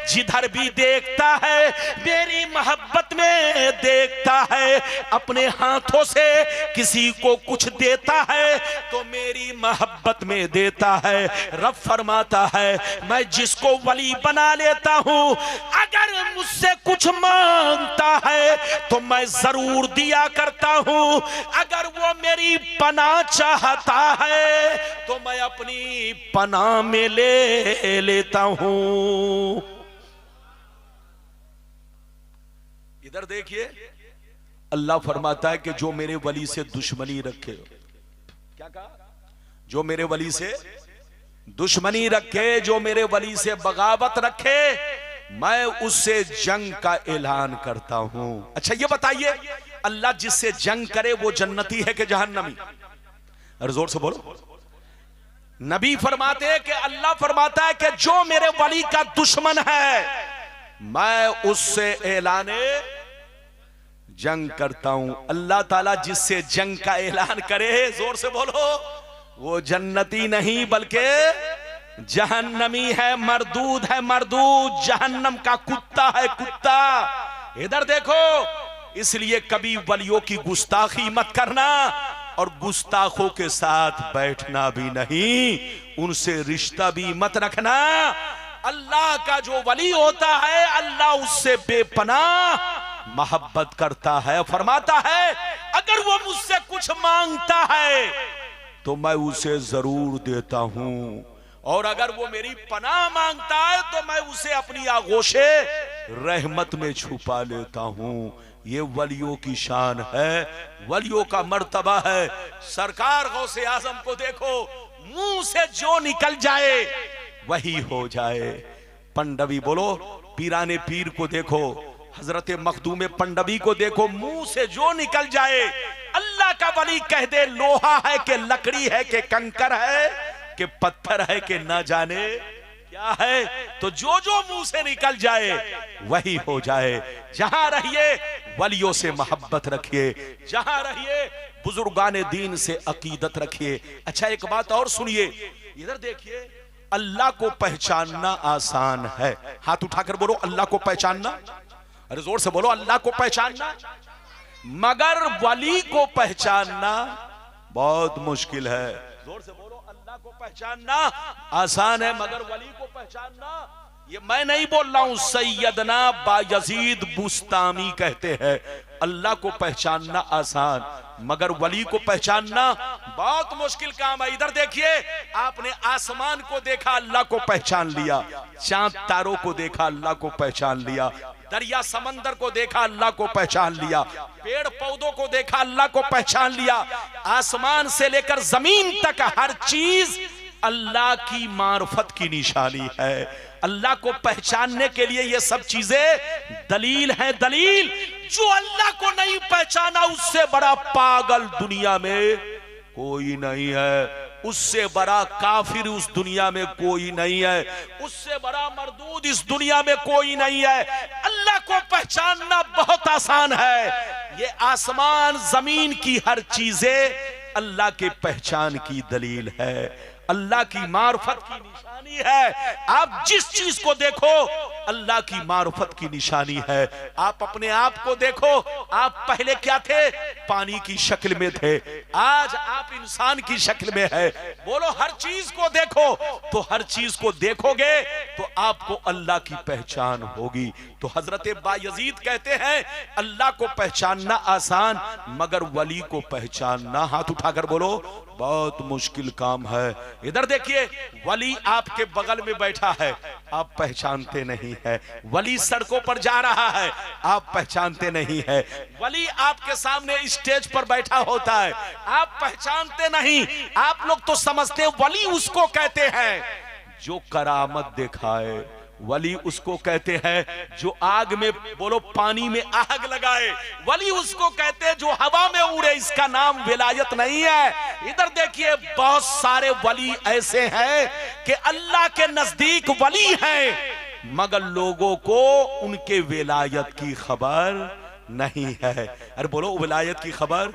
जिधर भी देखता है मेरी मोहब्बत में देखता है, अपने हाथों से किसी को कुछ देता है तो मेरी मोहब्बत में देता है। रब फरमाता है मैं जिसको वली बना लेता हूं अगर मुझसे कुछ मांगता है तो मैं जरूर दिया करता हूं, अगर वो मेरी पनाह चाहता है तो मैं अपनी पनाह में ले लेता हूं। इधर देखिए अल्लाह फरमाता है कि जो मेरे वली से दुश्मनी रखे, क्या कहा, जो मेरे वली से दुश्मनी रखे, जो मेरे वली से बगावत रखे मैं उससे जंग का ऐलान करता हूं। अच्छा ये बताइए अल्लाह जिससे जंग करे वो जन्नती है कि जहन्नमी? अरे जोर से बोलो। नबी फरमाते हैं कि अल्लाह फरमाता है कि जो मेरे वली का दुश्मन है मैं उससे ऐलाने जंग करता हूं। अल्लाह ताला जिससे जंग का ऐलान करे, जोर से बोलो, वो जन्नती नहीं बल्कि जहन्नमी है, मरदूद है, मरदूद, जहन्नम का कुत्ता है, कुत्ता। इधर देखो, इसलिए कभी वलियों की गुस्ताखी मत करना और गुस्ताखों के साथ बैठना भी नहीं, उनसे रिश्ता भी मत रखना। अल्लाह का जो वली होता है अल्लाह उससे बेपनाह मोहब्बत करता है। फरमाता है अगर वो मुझसे कुछ मांगता है तो मैं उसे जरूर देता हूं, और अगर वो मेरी पनाह मांगता है तो मैं उसे अपनी आगोशे रहमत में छुपा लेता हूं। ये वलियों की शान है, वलियों का मर्तबा है। सरकार गौसे आजम को देखो, मुंह से जो निकल जाए वही हो जाए। पंडवी बोलो, पीराने पीर को देखो, हजरत मखदूम पंडवी को देखो, मुंह से जो निकल जाए अल्लाह का वली कह दे लोहा है कि लकड़ी है कि कंकर है कि पत्थर है कि ना जाने क्या है, तो जो जो मुंह से निकल जाए वही हो जाए। जहां रहिए वलियों से मोहब्बत रखिए, जहां रहिए बुजुर्गान दीन से अकीदत रखिए। अच्छा एक बात और सुनिए, इधर देखिए, अल्लाह को पहचानना आसान है। हाथ उठाकर बोलो अल्लाह को पहचानना, अरे जोर से बोलो अल्लाह को पहचानना, मगर वली को पहचानना बहुत मुश्किल है। जोर से बोलो अल्लाह को पहचानना आसान है मगर वली को पहचानना, ये मैं नहीं बोल रहा हूं, सैयदना बायजीद बुस्तामी कहते हैं अल्लाह को पहचानना आसान मगर वली को पहचानना बहुत मुश्किल काम है। इधर देखिए, आपने आसमान को देखा अल्लाह को पहचान लिया, चांद तारों को देखा अल्लाह को पहचान लिया, दरिया समंदर को देखा अल्लाह को पहचान लिया, पेड़ पौधों को देखा अल्लाह को पहचान लिया, आसमान से लेकर जमीन तक हर चीज अल्लाह की मार्फत की निशानी है। अल्लाह को पहचानने के लिए ये सब चीजें दलील हैं, दलील। जो अल्लाह को नहीं पहचाना उससे बड़ा पागल दुनिया में कोई नहीं है, उससे बड़ा काफिर उस दुनिया में कोई नहीं है, उससे बड़ा मरदूद इस दुनिया में कोई नहीं है। अल्लाह को पहचानना बहुत आसान है। ये आसमान जमीन की हर चीजें अल्लाह के पहचान की दलील है, अल्लाह की मार्फत की निशानी है। आप जिस चीज को देखो अल्लाह की मार्फत की निशानी है। आप अपने आप को देखो, आप पहले क्या थे? पानी की शक्ल में थे, आज आप इंसान की शक्ल में है। बोलो हर चीज को देखो, तो हर चीज को देखोगे तो आपको अल्लाह की पहचान होगी। तो हजरत बायजीद कहते हैं अल्लाह को पहचानना आसान मगर वली को पहचानना, हाथ उठाकर बोलो, बहुत मुश्किल काम है। इधर देखिए, वली आपके बगल में बैठा है, आप पहचानते नहीं है। वली सड़कों पर जा रहा है, आप पहचानते नहीं है। वली आपके सामने स्टेज पर बैठा होता है, आप पहचानते नहीं। आप लोग तो समझते वली उसको कहते हैं जो करामत दिखाए। वली उसको कहते हैं जो आग में, बोलो पानी में आग लगाए। वली उसको कहते हैं जो हवा में उड़े। इसका नाम विलायत नहीं है। इधर देखिए, बहुत सारे वली ऐसे हैं कि अल्लाह के नजदीक वली हैं, मगर लोगों को उनके विलायत की खबर नहीं है। अरे बोलो विलायत की खबर।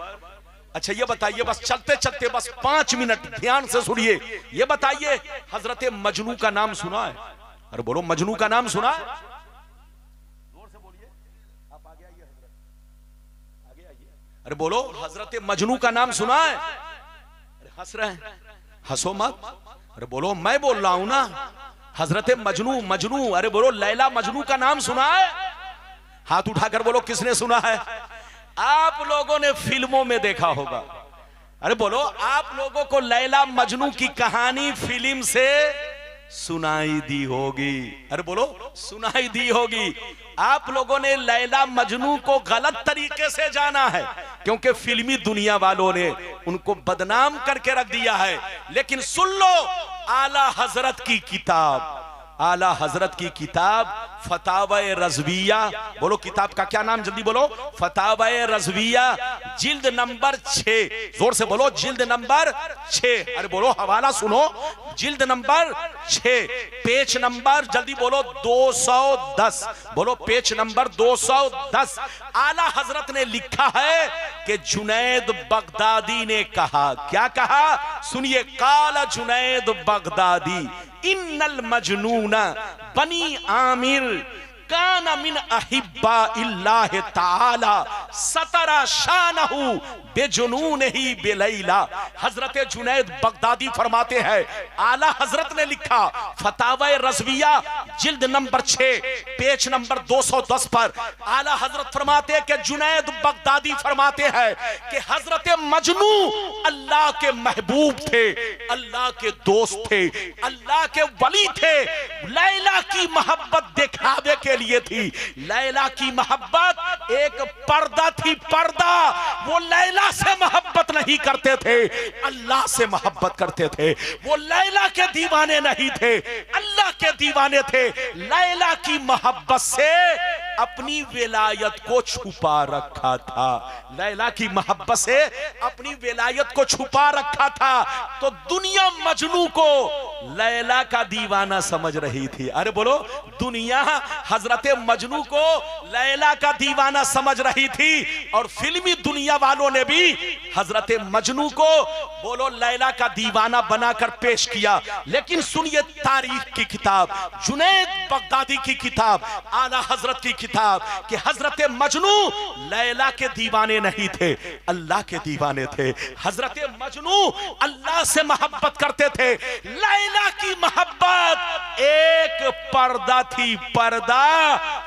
अच्छा ये बताइए, बस चलते चलते बस 5 मिनट ध्यान से सुनिए। ये बताइए, हजरत मजनू का नाम सुना है? अरे बोलो, मजनू का नाम सुना है? जोर से बोलिए। आप आगे आइए, आगे आइए। अरे बोलो, हजरत मजनू का नाम सुना है? अरे हंस रहे हैं, हंसो मत। अरे बोलो, मैं बोल रहा हूं ना, हजरत मजनू। मजनू, अरे बोलो, लैला मजनू का नाम सुना है? हाथ उठाकर बोलो किसने सुना है? आप लोगों ने फिल्मों में देखा होगा। अरे बोलो, आप लोगों को लैला मजनू की कहानी फिल्म से सुनाई दी होगी। अरे बोलो, सुनाई दी होगी। आप लोगों ने लैला मजनू को गलत तरीके से जाना है, क्योंकि फिल्मी दुनिया वालों ने उनको बदनाम करके रख दिया है। लेकिन सुन लो, आला हजरत की किताब, आला हजरत की किताब फतावा रज़विया, बोलो किताब का क्या नाम, जल्दी बोलो। फतावा रज़विया, जिल्द नंबर 6। जोर से बोलो, जिल्द नंबर 6। अरे बोलो, हवाला सुनो, जिल्द नंबर 6, पेज नंबर, जल्दी बोलो, 210। बोलो, पेज नंबर 210। आला हजरत ने लिखा है कि जुनैद बगदादी ने कहा। क्या कहा? सुनिए, काला जुनैद बगदादी इन्नल मजनूना बनी आमिर काना मिन अहिब्बा इल्लाह ताला सतरा शानहु बेजुनून ही बेलैला। हजरत जुनैद बगदादी फरमाते हैं, आला हजरत ने लिखा फतावा रज़विया जिल्द नंबर 6 पेज नंबर 210 पर आला हजरत फरमाते हैं कि जुनैद बगदादी फरमाते हैं कि हजरत मजनू अल्लाह के महबूब थे, अल्लाह के दोस्त थे, अल्लाह के वली थे। लैला की मोहब्बत दिखावे के लिए थी। लैला की मोहब्बत एक पर्दा थी, पर्दा। वो लैला से मोहब्बत नहीं करते थे, अल्लाह से मोहब्बत करते थे। वो लैला के दीवाने नहीं थे, अल्लाह के दीवाने थे। लैला की मोहब्बत से अपनी विलायत को छुपा रखा था। लैला की मोहब्बत से अपनी विलायत को छुपा रखा था। तो दुनिया मजनू को लैला का दीवाना समझ रही थी। अरे बोलो, दुनिया हजरत मजनू को लैला का दीवाना समझ रही थी, और फिल्मी दुनिया वालों ने भी हजरत मजनू को बोलो लैला का दीवाना बनाकर पेश किया। लेकिन सुनिए, तारीख की किताब, जुनैद बगदादी की किताब, आला हजरत की किताब, कि हजरत मजनू लैला के दीवाने नहीं थे, अल्लाह के दीवाने थे। हजरत मजनू अल्लाह से मोहब्बत करते थे। लैला की मोहब्बत एक पर्दा थी, पर्दा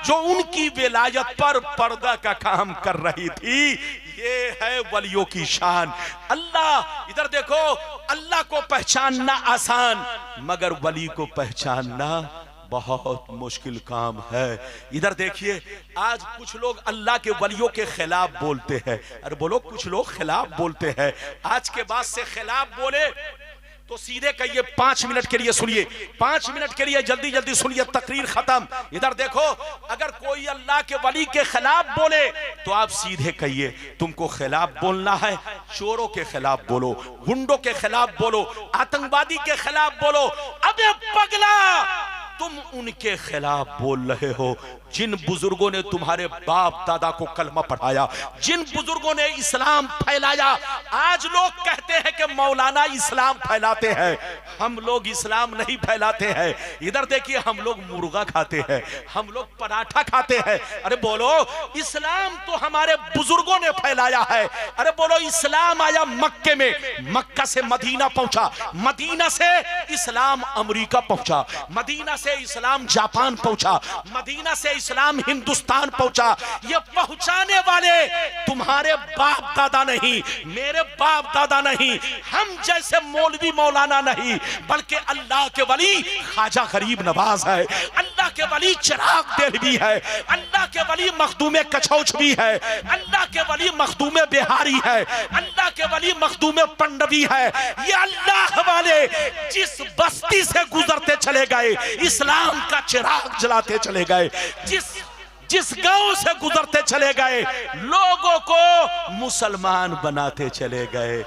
जो उनकी विलायत पर पर्दा का काम कर रही थी। ये है वलियों की शान। अल्लाह, इधर देखो, अल्लाह को पहचानना आसान, मगर वली को पहचानना बहुत मुश्किल काम है। इधर देखिए, आज कुछ लोग अल्लाह के वलियों के खिलाफ बोलते हैं। अरे बोलो, कुछ लोग खिलाफ बोलते हैं। आज के बाद से खिलाफ बोले तो सीधे कहिए 5 मिनट के लिए सुनिए, 5 मिनट के लिए जल्दी जल्दी सुनिए, तकरीर खत्म। इधर देखो, अगर कोई अल्लाह के वली के खिलाफ बोले तो आप सीधे कहिए, तुमको खिलाफ बोलना है, चोरों के खिलाफ बोलो, गुंडों के खिलाफ बोलो, आतंकवादी के खिलाफ बोलो। अबे पगला, तुम उनके खिलाफ बोल रहे हो जिन बुजुर्गों ने तुम्हारे बाप दादा को कलमा पढ़ाया, जिन बुजुर्गों ने इस्लाम फैलाया। आज लोग कहते हैं कि मौलाना इस्लाम फैलाते हैं, हम लोग इस्लाम नहीं फैलाते हैं। इधर देखिए, हम लोग मुर्गा खाते हैं, हम लोग पराठा खाते हैं। अरे बोलो, इस्लाम तो हमारे बुजुर्गों ने फैलाया है। अरे बोलो, इस्लाम आया मक्के में, मक्का से मदीना पहुंचा, मदीना से इस्लाम अमेरिका पहुंचा, मदीना से से इस्लाम जापान पहुंचा, मदीना से इस्लाम हिंदुस्तान पहुंचा। ये पहुंचाने वाले तुम्हारे बाप दादा नहीं, मेरे बाप दादा नहीं, हम जैसे मौलवी मौलाना नहीं, बल्कि अल्लाह के वली ख्वाजा गरीब नवाज है, अल्लाह के वली चिराग देहलवी है, अल्लाह के वली मखदूम कछौच भी है, अल्लाह के वली मखदूम बिहारी है, अल्लाह के वली मखदूम पंडवी है। ये अल्लाह वाले जिस बस्ती से गुजरते चले गए इस्लाम का चिराग जलाते चले गए, जिस गांव से गुजरते चले गए लोगों को मुसलमान बनाते चले गए।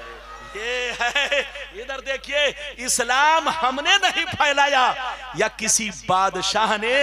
ये है, इधर देखिए, इस्लाम हमने नहीं फैलाया या किसी बादशाह ने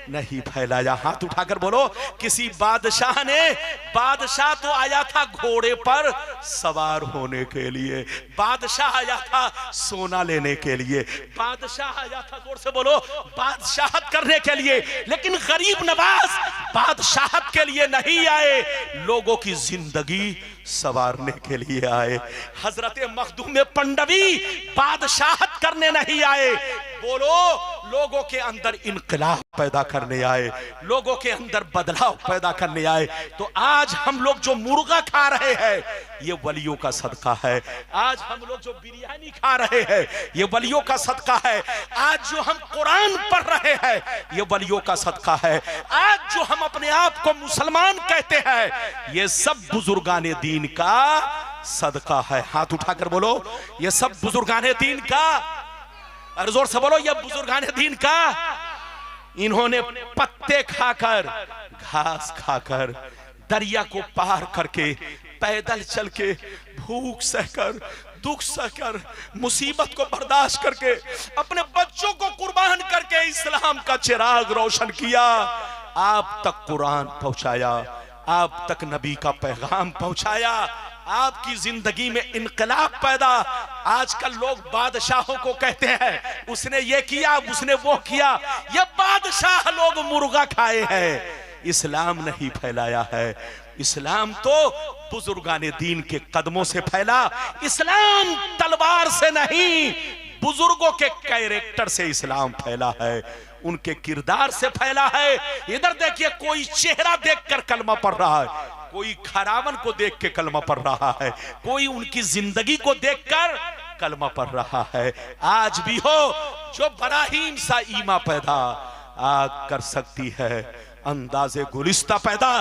नहीं फैलाया। हाथ उठाकर बोलो, किसी बादशाह ने, बादशाह तो आया था घोड़े पर सवार होने के लिए, बादशाह आया था सोना लेने के लिए, बादशाह आया था, जोर से बोलो, बादशाहत करने के लिए। लेकिन गरीब नवाज बादशाहत के लिए नहीं आए, लोगों की जिंदगी सवारने के लिए आए। हजरत मखदूम पंडवी बादशाहत करने नहीं आए, बोलो, लोगों के अंदर इनकलाब पैदा करने आए, लोगों के अंदर बदलाव पैदा करने आए। तो आज हम लोग जो मुर्गा खा रहे हैं ये वलियों का सदका है, आज हम लोग जो बिरयानी खा रहे हैं ये वलियों का सदका है, आज जो हम कुरान पढ़ रहे हैं ये वलियों का सदका है, आज जो हम अपने आप को मुसलमान कहते हैं ये सब बुजुर्गाने दीन का सदका है। हाथ उठाकर बोलो, ये सब बुजुर्गाने दीन का, और जोर से बोलो, ये बुजुर्गाने दीन का। इन्होंने पत्ते खाकर, घास खाकर, दरिया को पार करके, पैदल चल के, भूख सहकर, दुख सहकर, मुसीबत को बर्दाश्त करके, अपने बच्चों को कुर्बान करके इस्लाम का चिराग रोशन किया, आप तक कुरान पहुंचाया, आप तक नबी का पैगाम पहुंचाया, आपकी जिंदगी में इनकलाब पैदा। आजकल लोग बादशाहों को कहते हैं उसने ये किया, उसने वो किया, ये बादशाह लोग मुर्गा खाए हैं, इस्लाम नहीं फैलाया है। इस्लाम तो बुजुर्गाने दीन के कदमों से फैला, इस्लाम तलवार से नहीं, बुजुर्गों के कैरेक्टर से इस्लाम फैला है, उनके किरदार से फैला है। इधर देखिए, कोई चेहरा देखकर कलमा पढ़ रहा है, कोई खरावन को देख के कलमा पढ़ रहा है, कोई उनकी जिंदगी को देखकर कलमा पढ़ रहा है। आज भी हो जो बराहीम सा ईमा पैदा आग कर सकती है, अंदाजे गुलिस्ता पैदा।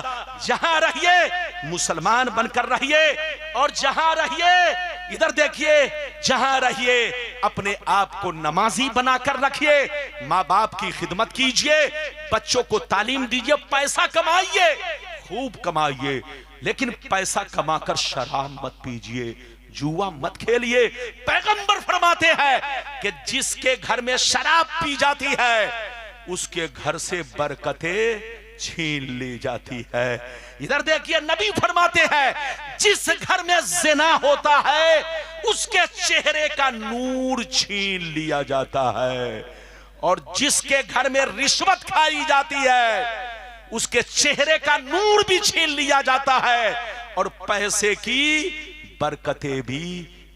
जहां रहिए मुसलमान बनकर रहिए, और जहां रहिए, इधर देखिए, जहां रहिए अपने आप को नमाजी बनाकर रखिए, माँ बाप की खिदमत कीजिए, बच्चों को तालीम दीजिए, पैसा कमाइए, खूब कमाइए, लेकिन पैसा कमाकर शराब मत पीजिए, जुआ मत खेलिए। पैगंबर फरमाते हैं कि जिसके घर में शराब पी जाती है उसके घर से बरकतें छीन ली जाती है। इधर देखिए, नबी फरमाते हैं जिस घर में ज़िना होता है उसके चेहरे का नूर छीन लिया जाता है, और जिसके घर में रिश्वत खाई जाती है उसके चेहरे का नूर भी छीन लिया जाता है, और पैसे की बरकतें भी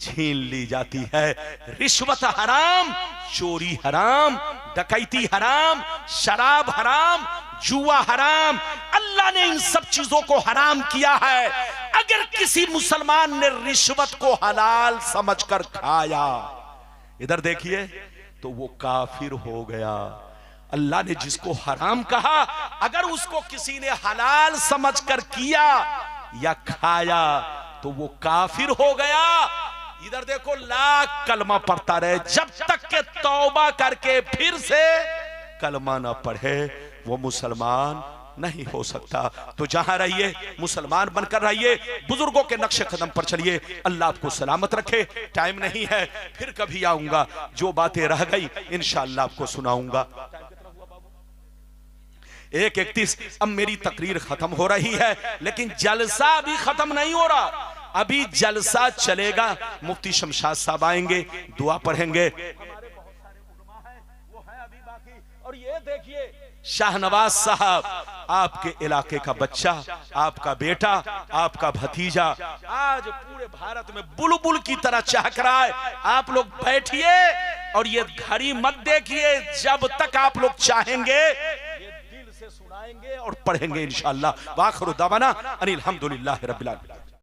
छीन ली जाती है। रिश्वत हराम, चोरी हराम, डकैती हराम, शराब हराम, जुआ हराम। अल्लाह ने इन सब चीजों को हराम किया है। अगर किसी मुसलमान ने रिश्वत को हलाल समझकर खाया, इधर देखिए, तो वो काफिर हो गया। अल्लाह ने जिसको हराम कहा, अगर उसको किसी ने हलाल समझकर किया या खाया तो वो काफिर हो गया। इधर देखो, लाख कलमा पढ़ता रहे, जब तक के तौबा करके फिर से कलमा ना पढ़े वो मुसलमान नहीं हो सकता। तो जहां रहिए मुसलमान बनकर रहिए, बुजुर्गों के नक्शे कदम पर चलिए। अल्लाह आपको सलामत रखे। टाइम नहीं है, फिर कभी आऊंगा, जो बातें रह गई इंशाअल्लाह आपको सुनाऊंगा। 1:31 अब मेरी तकरीर खत्म हो रही है, लेकिन जलसा अभी खत्म नहीं हो रहा, अभी जलसा चलेगा। मुफ्ती शमशाद साहब आएंगे, दुआ पढ़ेंगे। और ये देखिए, शाहनवाज साहब, आपके इलाके का बच्चा, आपका बेटा, आपका भतीजा आज पूरे भारत में बुलबुल की तरह चहक रहा है। आप लोग बैठिए और ये घड़ी मत देखिए, जब तक आप लोग चाहेंगे ये दिल से सुनाएंगे और पढ़ेंगे इंशाअल्लाह। वाखिरु दावाना अनिल हम्दुलिल्लाहि रब्बिल आलमीन।